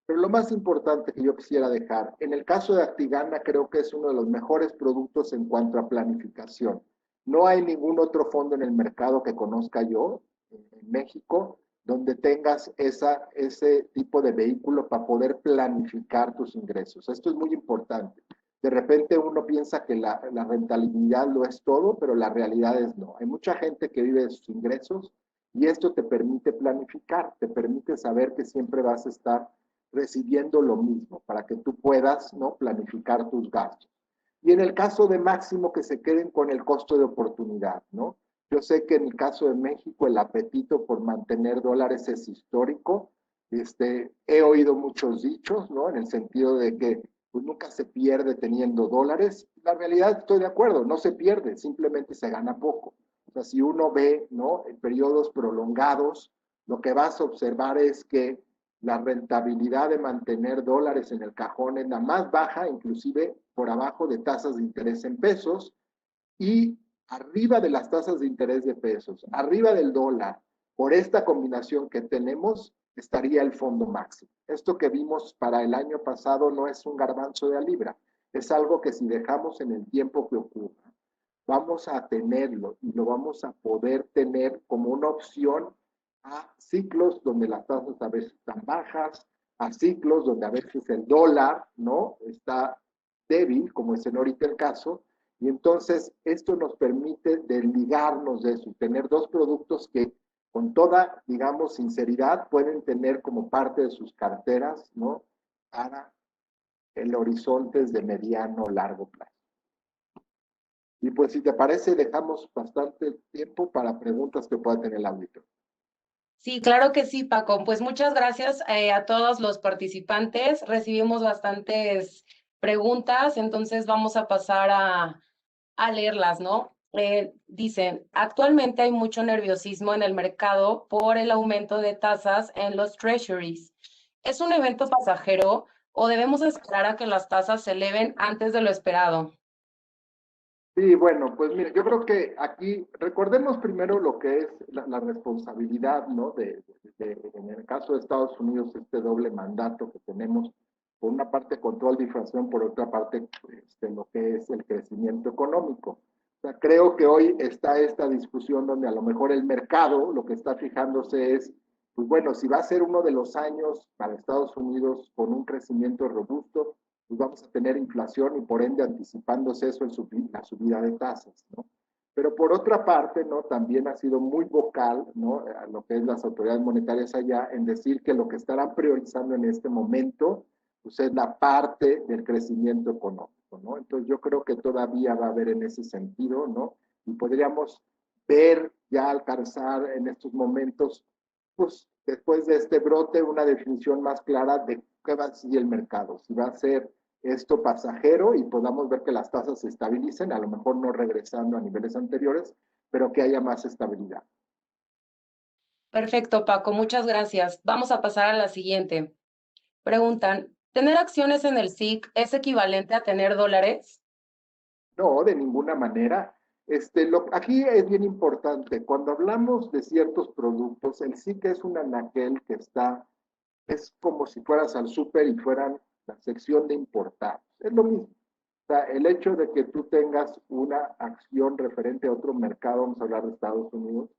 Pero lo más importante que yo quisiera dejar, en el caso de Actigana creo que es uno de los mejores productos en cuanto a planificación. No hay ningún otro fondo en el mercado que conozca yo en México donde tengas ese tipo de vehículo para poder planificar tus ingresos. Esto es muy importante. De repente uno piensa que la rentabilidad lo es todo, pero la realidad es no. Hay mucha gente que vive de sus ingresos y esto te permite planificar, te permite saber que siempre vas a estar recibiendo lo mismo para que tú puedas, ¿no?, planificar tus gastos. Y en el caso de Máximo, que se queden con el costo de oportunidad, ¿no? Yo sé que en el caso de México el apetito por mantener dólares es histórico. He oído muchos dichos, ¿no? En el sentido de que pues, nunca se pierde teniendo dólares. La realidad, estoy de acuerdo, no se pierde, simplemente se gana poco. O sea, si uno ve, ¿no?, en periodos prolongados, lo que vas a observar es que la rentabilidad de mantener dólares en el cajón es la más baja, inclusive por abajo de tasas de interés en pesos, y arriba de las tasas de interés de pesos, arriba del dólar, por esta combinación que tenemos, estaría el fondo máximo. Esto que vimos para el año pasado no es un garbanzo de a libra, es algo que si dejamos en el tiempo que ocurra, vamos a tenerlo y lo vamos a poder tener como una opción a ciclos donde las tasas a veces están bajas, a ciclos donde a veces el dólar, ¿no?, está débil, como es en ahorita el caso, y entonces esto nos permite desligarnos de eso, tener dos productos que con toda, digamos, sinceridad pueden tener como parte de sus carteras, ¿no?, para el horizonte de mediano o largo plazo. Y pues si te parece, dejamos bastante tiempo para preguntas que pueda tener el auditor. Sí, claro que sí, Paco. Pues muchas gracias a todos los participantes. Recibimos bastantes preguntas, entonces vamos a pasar a leerlas, ¿no? Dicen, actualmente hay mucho nerviosismo en el mercado por el aumento de tasas en los treasuries. ¿Es un evento pasajero o debemos esperar a que las tasas se eleven antes de lo esperado? Sí, bueno, pues mire, yo creo que aquí recordemos primero lo que es la responsabilidad, ¿no? En el caso de Estados Unidos, este doble mandato que tenemos, por una parte control de inflación, por otra parte lo que es el crecimiento económico. O sea, creo que hoy está esta discusión donde a lo mejor el mercado lo que está fijándose es, pues bueno, si va a ser uno de los años para Estados Unidos con un crecimiento robusto, pues vamos a tener inflación y por ende anticipándose eso en la subida de tasas, ¿no? Pero por otra parte, ¿no? También ha sido muy vocal, ¿no? A lo que es las autoridades monetarias allá, en decir que lo que estarán priorizando en este momento, pues es la parte del crecimiento económico, ¿no? Entonces yo creo que todavía va a haber en ese sentido, ¿no? Y podríamos ver ya alcanzar en estos momentos, pues después de este brote, una definición más clara de qué va a ser el mercado, si va a ser esto pasajero y podamos ver que las tasas se estabilicen, a lo mejor no regresando a niveles anteriores, pero que haya más estabilidad. Perfecto, Paco, muchas gracias. Vamos a pasar a la siguiente. Preguntan, ¿tener acciones en el SIC es equivalente a tener dólares? No, de ninguna manera. Aquí es bien importante, cuando hablamos de ciertos productos, el SIC es un anaquel que es como si fueras al súper y fueran la sección de importados. Es lo mismo. O sea, el hecho de que tú tengas una acción referente a otro mercado, vamos a hablar de Estados Unidos,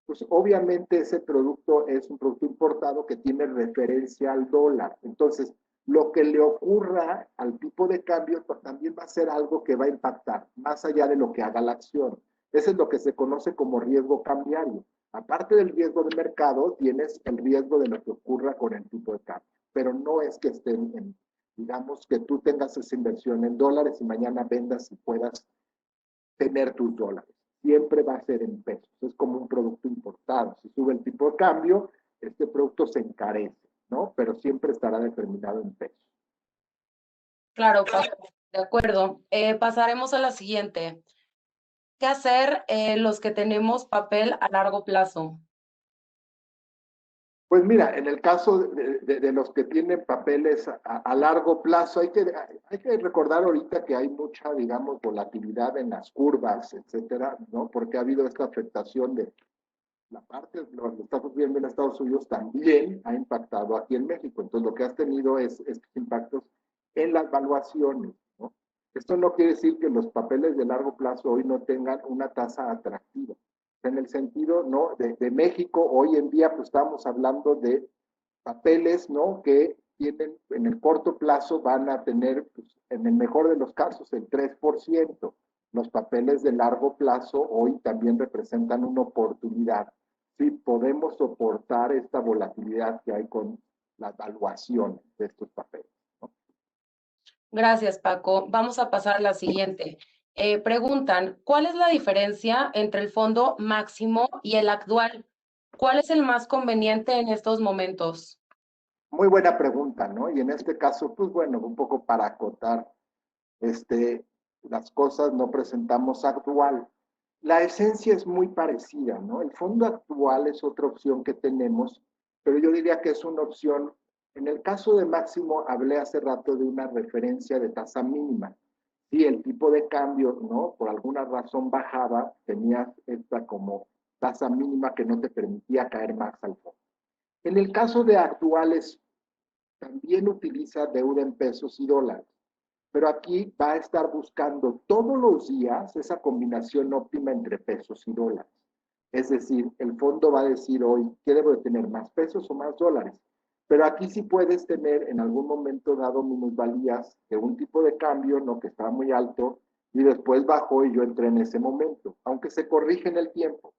pues obviamente ese producto es un producto importado que tiene referencia al dólar. Entonces, lo que le ocurra al tipo de cambio también va a ser algo que va a impactar, más allá de lo que haga la acción. Ese es lo que se conoce como riesgo cambiario. Aparte del riesgo de mercado, tienes el riesgo de lo que ocurra con el tipo de cambio. Pero no es que estén digamos, que tú tengas esa inversión en dólares y mañana vendas y puedas tener tus dólares. Siempre va a ser en pesos. Es como un producto importado. Si sube el tipo de cambio, este producto se encarece, ¿no? Pero siempre estará determinado en pesos. Claro, Paco, de acuerdo. Pasaremos a la siguiente. ¿Qué hacer los que tenemos papel a largo plazo? Pues mira, en el caso de los que tienen papeles a largo plazo, hay que recordar ahorita que hay mucha, digamos, volatilidad en las curvas, etcétera, ¿no? Porque ha habido esta afectación de la parte, lo que estamos viendo en Estados Unidos también ha impactado aquí en México. Entonces, lo que has tenido es estos impactos en las valuaciones, ¿no? Esto no quiere decir que los papeles de largo plazo hoy no tengan una tasa atractiva. En el sentido, ¿no? De México, hoy en día, pues estamos hablando de papeles, ¿no? Que tienen, en el corto plazo van a tener, pues, en el mejor de los casos, el 3%. Los papeles de largo plazo hoy también representan una oportunidad. Sí, podemos soportar esta volatilidad que hay con la evaluación de estos papeles, ¿no? Gracias, Paco. Vamos a pasar a la siguiente. Preguntan, ¿cuál es la diferencia entre el fondo máximo y el actual? ¿Cuál es el más conveniente en estos momentos? Muy buena pregunta, ¿no? Y en este caso, pues bueno, un poco para acotar, este, las cosas no presentamos actual. La esencia es muy parecida, ¿no? El fondo actual es otra opción que tenemos, pero yo diría que es una opción, en el caso de Máximo, hablé hace rato de una referencia de tasa mínima. Si el tipo de cambio, ¿no? Por alguna razón bajaba, tenías esta como tasa mínima que no te permitía caer más al fondo. En el caso de actuales, también utiliza deuda en pesos y dólares, pero aquí va a estar buscando todos los días esa combinación óptima entre pesos y dólares. Es decir, el fondo va a decir hoy, ¿qué debo de tener? ¿Más pesos o más dólares? Pero aquí sí puedes tener en algún momento dado minusvalías de un tipo de cambio, ¿no? Que estaba muy alto y después bajó y yo entré en ese momento, aunque se corrige en el tiempo.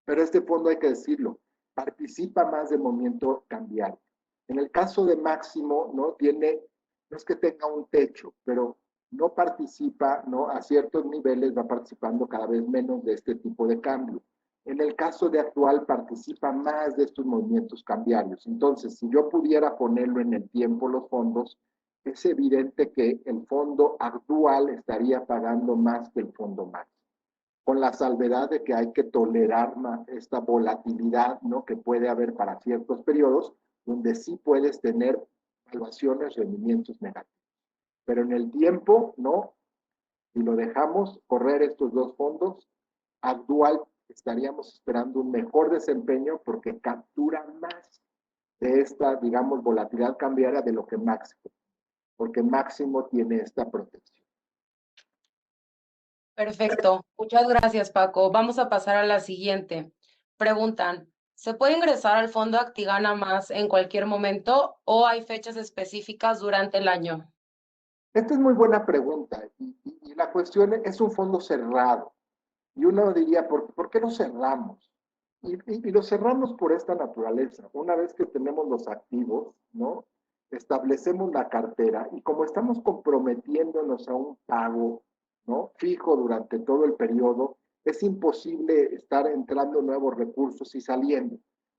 Pero este fondo hay que decirlo, participa más de movimiento cambiario. En el caso de Máximo, ¿no? No es que tenga un techo, pero no participa, ¿no? A ciertos niveles va participando cada vez menos de este tipo de cambio. En el caso de actual participa más de estos movimientos cambiarios. Entonces, si yo pudiera ponerlo en el tiempo los fondos, es evidente que el fondo actual estaría pagando más que el fondo máximo, con la salvedad de que hay que tolerar esta volatilidad, ¿no? Que puede haber para ciertos periodos, donde sí puedes tener evaluaciones, rendimientos negativos. Pero en el tiempo, ¿no? Si lo dejamos correr estos dos fondos, actual estaríamos esperando un mejor desempeño porque captura más de esta, digamos, volatilidad cambiaria de lo que Máximo, porque Máximo tiene esta protección. Perfecto. Muchas gracias, Paco. Vamos a pasar a la siguiente. Preguntan, ¿se puede ingresar al fondo Actigana Más en cualquier momento o hay fechas específicas durante el año? Esta es muy buena pregunta y la cuestión es un fondo cerrado. Y uno diría, ¿por qué lo cerramos? Y lo cerramos por esta naturaleza. Una vez que tenemos los activos, ¿no? Establecemos la cartera y como estamos comprometiéndonos a un pago, ¿no? Fijo durante todo el periodo, es imposible estar entrando nuevos recursos y saliendo.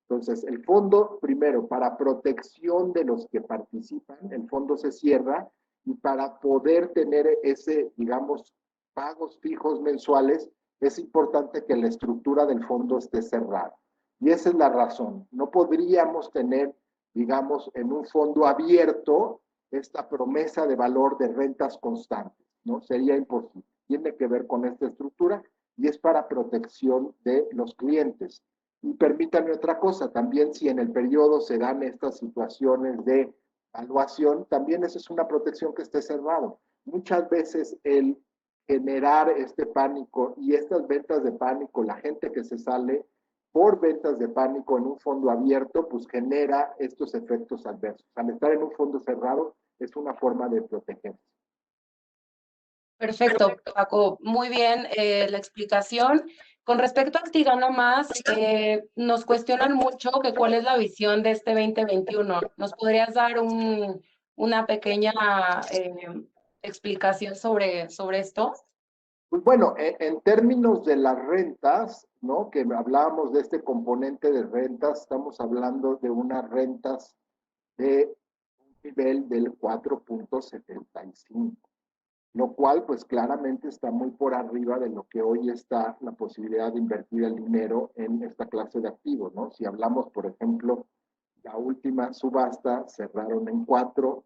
Entonces, el fondo, primero, para protección de los que participan, el fondo se cierra y para poder tener ese, digamos, pagos fijos mensuales, es importante que la estructura del fondo esté cerrada. Y esa es la razón. No podríamos tener, digamos, en un fondo abierto esta promesa de valor de rentas constantes, ¿no? Sería imposible. Tiene que ver con esta estructura y es para protección de los clientes. Y permítanme otra cosa, también si en el periodo se dan estas situaciones de evaluación, también esa es una protección que esté cerrado. Muchas veces el generar este pánico y estas ventas de pánico, la gente que se sale por ventas de pánico en un fondo abierto, pues genera estos efectos adversos. Al estar en un fondo cerrado es una forma de protegerse. Perfecto, Paco. Muy bien la explicación. Con respecto a Actigana Más, nos cuestionan mucho que cuál es la visión de este 2021. ¿Nos podrías dar una pequeña explicación sobre esto? Pues bueno, en términos de las rentas, ¿no? Que hablábamos de este componente de rentas, estamos hablando de unas rentas de un nivel del 4.75, lo cual pues claramente está muy por arriba de lo que hoy está la posibilidad de invertir el dinero en esta clase de activos, ¿no? Si hablamos, por ejemplo, la última subasta cerraron en 4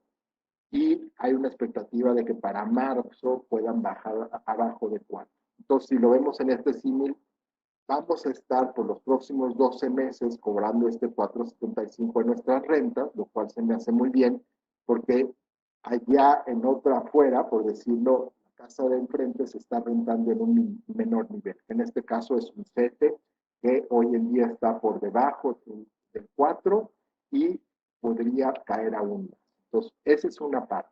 y hay una expectativa de que para marzo puedan bajar abajo de 4. Entonces, si lo vemos en este símil, vamos a estar por los próximos 12 meses cobrando este 4.75 en nuestras rentas, lo cual se me hace muy bien, porque allá en otra afuera, por decirlo, la casa de enfrente se está rentando en un menor nivel. En este caso es un 7, que hoy en día está por debajo del 4 y podría caer aún más. Entonces, esa es una parte.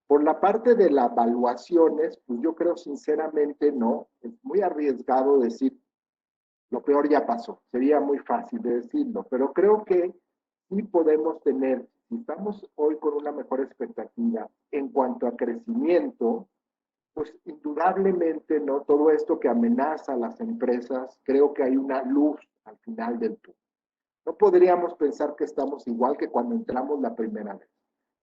Por la parte de las evaluaciones, pues yo creo sinceramente no, es muy arriesgado decir lo peor ya pasó. Sería muy fácil de decirlo, pero creo que sí podemos tener, si estamos hoy con una mejor expectativa en cuanto a crecimiento, pues indudablemente, ¿no? Todo esto que amenaza a las empresas, creo que hay una luz al final del túnel. No podríamos pensar que estamos igual que cuando entramos la primera vez.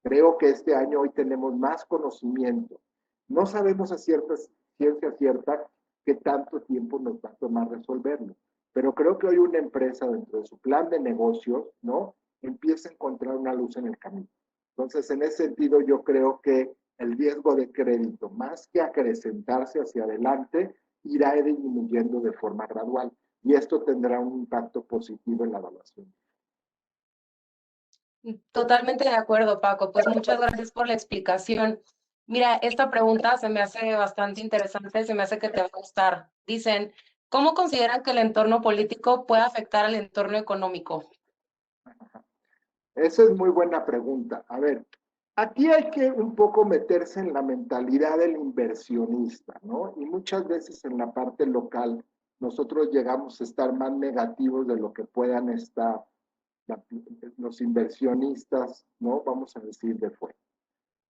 Creo que este año hoy tenemos más conocimiento. No sabemos a ciencia cierta qué tanto tiempo nos va a tomar resolverlo, pero creo que hoy una empresa dentro de su plan de negocios, ¿no? Empieza a encontrar una luz en el camino. Entonces, en ese sentido, yo creo que el riesgo de crédito, más que acrecentarse hacia adelante, irá disminuyendo de forma gradual y esto tendrá un impacto positivo en la evaluación. Totalmente de acuerdo, Paco. Pues muchas gracias por la explicación. Mira, esta pregunta se me hace bastante interesante, se me hace que te va a gustar. Dicen, ¿cómo consideran que el entorno político puede afectar al entorno económico? Esa es muy buena pregunta. A ver, aquí hay que un poco meterse en la mentalidad del inversionista, ¿no? Y muchas veces en la parte local nosotros llegamos a estar más negativos de lo que puedan estar la, los inversionistas, ¿no? Vamos a decir de fuera.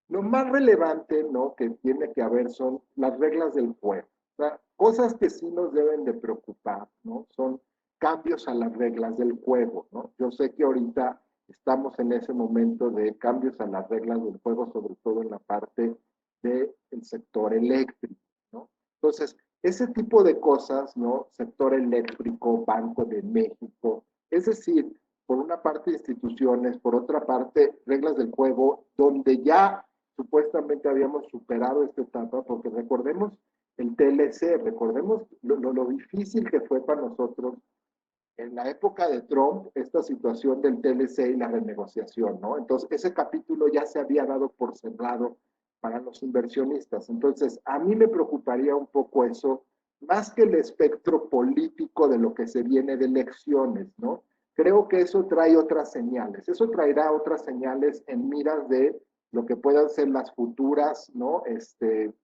Lo más relevante, ¿no? Que tiene que haber son las reglas del juego. O sea, cosas que sí nos deben de preocupar, ¿no? Son cambios a las reglas del juego, ¿no? Yo sé que ahorita estamos en ese momento de cambios a las reglas del juego, sobre todo en la parte del sector eléctrico, ¿no? Entonces, ese tipo de cosas, ¿no? Sector eléctrico, Banco de México, es decir, por una parte instituciones, por otra parte reglas del juego, donde ya supuestamente habíamos superado esta etapa, porque recordemos el TLC, recordemos lo difícil que fue para nosotros en la época de Trump esta situación del TLC y la renegociación, ¿no? Entonces, ese capítulo ya se había dado por cerrado para los inversionistas. Entonces, a mí me preocuparía un poco eso, más que el espectro político de lo que se viene de elecciones, ¿no? Creo que eso trae otras señales. Eso traerá otras señales en miras de lo que puedan ser las futuras, ¿no?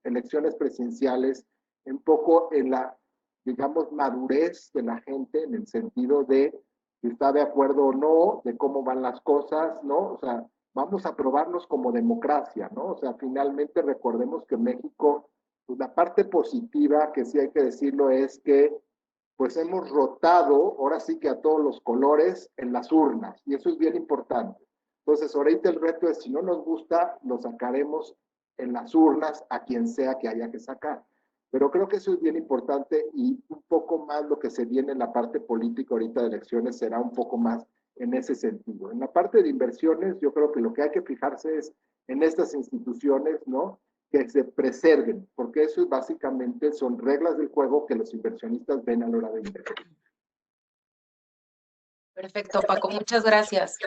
Elecciones presidenciales, un poco en la digamos, madurez de la gente en el sentido de si está de acuerdo o no, de cómo van las cosas, ¿no? O sea, vamos a probarnos como democracia, ¿no? O sea, finalmente recordemos que México, pues la parte positiva, que sí hay que decirlo, es que pues hemos rotado, ahora sí que a todos los colores, en las urnas, y eso es bien importante. Entonces, ahorita el reto es, si no nos gusta, lo sacaremos en las urnas a quien sea que haya que sacar. Pero creo que eso es bien importante y un poco más lo que se viene en la parte política ahorita de elecciones será un poco más en ese sentido. En la parte de inversiones, yo creo que lo que hay que fijarse es en estas instituciones, ¿no? Que se preserven, porque eso básicamente son reglas del juego que los inversionistas ven a la hora de invertir. Perfecto, Paco, muchas gracias.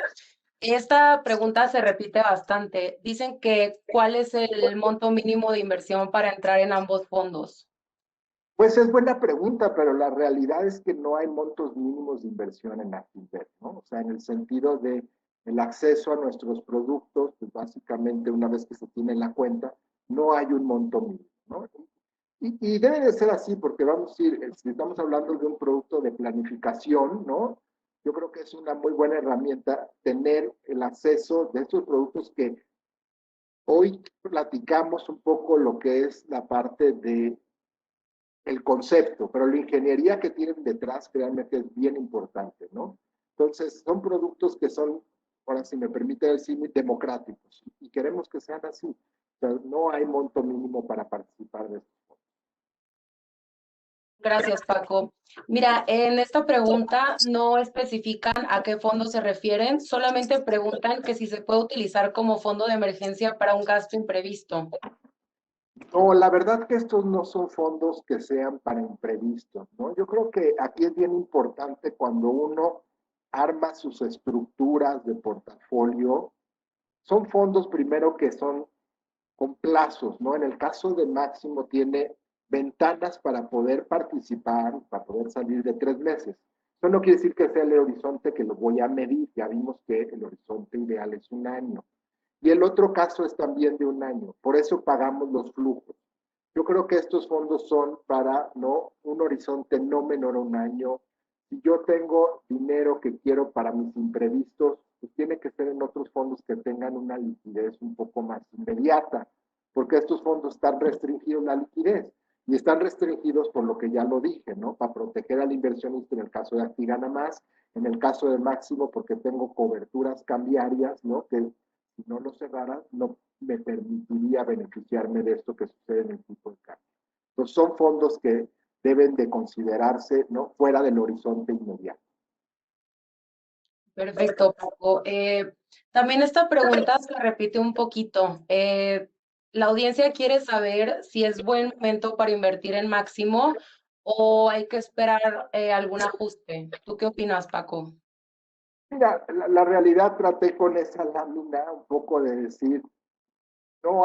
Esta pregunta se repite bastante. Dicen que ¿cuál es el monto mínimo de inversión para entrar en ambos fondos? Pues es buena pregunta, pero la realidad es que no hay montos mínimos de inversión en Actinver, ¿no? O sea, en el sentido de el acceso a nuestros productos, pues básicamente una vez que se tiene la cuenta, no hay un monto mínimo, ¿no? Y debe de ser así, porque vamos a ir, si estamos hablando de un producto de planificación, ¿no? Yo creo que es una muy buena herramienta tener el acceso de estos productos que hoy platicamos un poco lo que es la parte de el concepto, pero la ingeniería que tienen detrás, créanme que es bien importante, ¿no? Entonces, son productos que son, ahora si me permite decir, muy democráticos y queremos que sean así. O sea, no hay monto mínimo para participar de esto. Gracias, Paco. Mira, en esta pregunta no especifican a qué fondo se refieren, solamente preguntan que si se puede utilizar como fondo de emergencia para un gasto imprevisto. No, la verdad que estos no son fondos que sean para imprevistos, ¿no? Yo creo que aquí es bien importante cuando uno arma sus estructuras de portafolio, son fondos primero que son con plazos, ¿no? En el caso de Máximo tiene ventanas para poder participar, para poder salir de 3 meses. Eso no quiere decir que sea el horizonte que lo voy a medir, ya vimos que el horizonte ideal es un año. Y el otro caso es también de un año, por eso pagamos los flujos. Yo creo que estos fondos son para no un horizonte no menor a un año. Si yo tengo dinero que quiero para mis imprevistos, pues tiene que ser en otros fondos que tengan una liquidez un poco más inmediata, porque estos fondos están restringidos la liquidez y están restringidos por lo que ya lo dije, ¿no? Para proteger al inversionista en el caso de Actigana Más, en el caso de Máximo porque tengo coberturas cambiarias, ¿no? Que si no lo cerrara, no me permitiría beneficiarme de esto que sucede en el tipo de cambio. Entonces, son fondos que deben de considerarse, ¿no? Fuera del horizonte inmediato. Perfecto, Paco. También esta pregunta se repite un poquito. La audiencia quiere saber si es buen momento para invertir en Máximo o hay que esperar algún ajuste. ¿Tú qué opinas, Paco? Mira, la realidad traté con esa lámina un poco de decir, no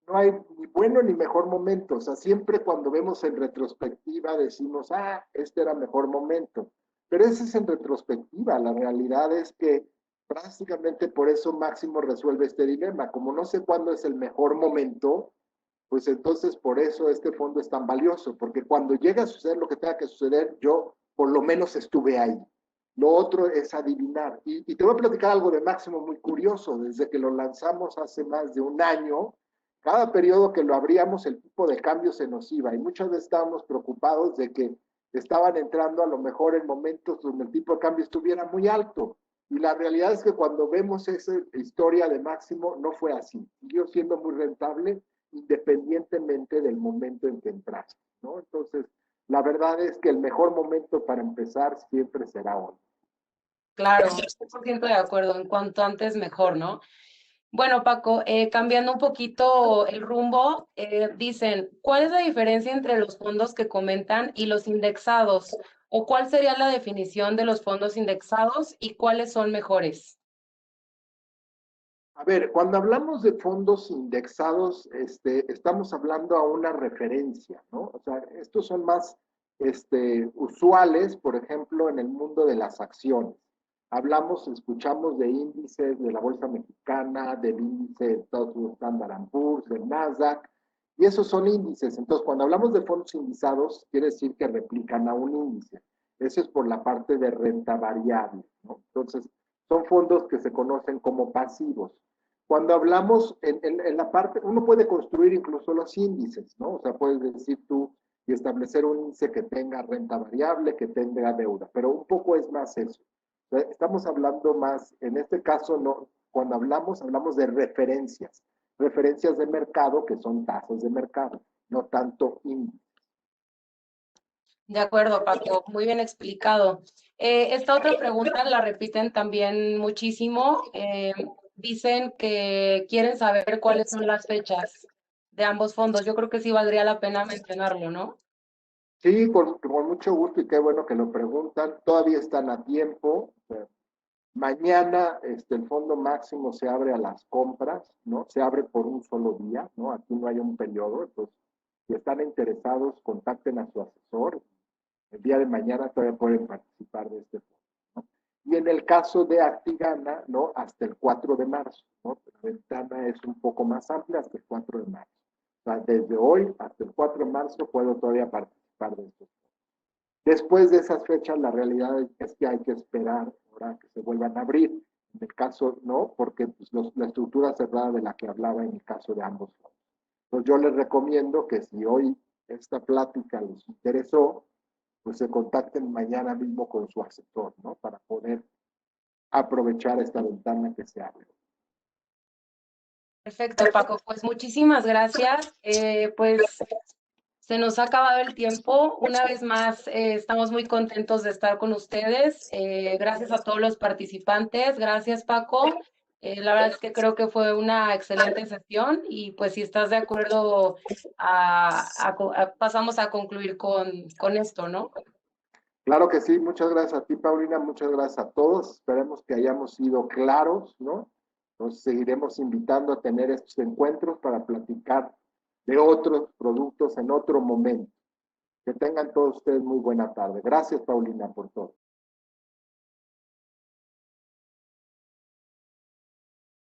no hay ni bueno ni mejor momento. O sea, siempre cuando vemos en retrospectiva decimos, este era mejor momento. Pero ese es en retrospectiva. La realidad es que prácticamente por eso Máximo resuelve este dilema. Como no sé cuándo es el mejor momento, pues entonces por eso este fondo es tan valioso, porque cuando llega a suceder lo que tenga que suceder, yo por lo menos estuve ahí. Lo otro es adivinar. Y te voy a platicar algo de Máximo muy curioso. Desde que lo lanzamos hace más de un año, cada periodo que lo abríamos, el tipo de cambio se nos iba y muchas veces estábamos preocupados de que estaban entrando a lo mejor en momentos donde el tipo de cambio estuviera muy alto. Y la realidad es que cuando vemos esa historia de Máximo, no fue así. Siguió siendo muy rentable independientemente del momento en que entraste, ¿no? Entonces, la verdad es que el mejor momento para empezar siempre será hoy. Claro, 100% de acuerdo. En cuanto antes, mejor, ¿no? Bueno, Paco, cambiando un poquito el rumbo, dicen, ¿cuál es la diferencia entre los fondos que comentan y los indexados? ¿O cuál sería la definición de los fondos indexados y cuáles son mejores? A ver, cuando hablamos de fondos indexados, estamos hablando a una referencia, ¿no? O sea, estos son más usuales, por ejemplo, en el mundo de las acciones. Escuchamos de índices de la Bolsa Mexicana, del índice de Estados Unidos Standard & Poor's, del Nasdaq, Y esos son índices. Entonces, cuando hablamos de fondos indizados, quiere decir que replican a un índice. Eso es por la parte de renta variable, ¿no? Entonces, son fondos que se conocen como pasivos. Cuando hablamos en la parte, uno puede construir incluso los índices, ¿no? O sea, puedes decir tú y establecer un índice que tenga renta variable, que tenga deuda, pero un poco es más eso. O sea, estamos hablando más, en este caso, no, cuando hablamos de referencias de mercado que son tasas de mercado, no tanto índices. De acuerdo, Paco, muy bien explicado. Esta otra pregunta la repiten también muchísimo. Dicen que quieren saber cuáles son las fechas de ambos fondos. Yo creo que sí valdría la pena mencionarlo, ¿no? Sí, con mucho gusto y qué bueno que lo preguntan. Todavía están a tiempo. Mañana el fondo máximo se abre a las compras, ¿no? Se abre por un solo día, ¿no? Aquí no hay un periodo. Entonces, si están interesados, contacten a su asesor. El día de mañana todavía pueden participar de este fondo, ¿no? Y en el caso de Actigana, ¿no? Hasta el 4 de marzo, ¿no? La ventana es un poco más amplia hasta el 4 de marzo. O sea, desde hoy hasta el 4 de marzo puedo todavía participar de estos fondos. Después de esas fechas, la realidad es que hay que esperar ahora que se vuelvan a abrir. En el caso, no, porque pues, la estructura cerrada de la que hablaba en el caso de ambos fondos. Entonces, yo les recomiendo que si hoy esta plática les interesó, pues se contacten mañana mismo con su asesor, ¿no? Para poder aprovechar esta ventana que se abre. Perfecto, Paco. Pues muchísimas gracias. Pues se nos ha acabado el tiempo. Una vez más, estamos muy contentos de estar con ustedes. Gracias a todos los participantes. Gracias, Paco. La verdad es que creo que fue una excelente sesión y pues si estás de acuerdo, pasamos a concluir con esto, ¿no? Claro que sí, muchas gracias a ti, Paulina, muchas gracias a todos. Esperemos que hayamos sido claros, ¿no? Nos seguiremos invitando a tener estos encuentros para platicar de otros productos en otro momento. Que tengan todos ustedes muy buena tarde. Gracias, Paulina, por todo.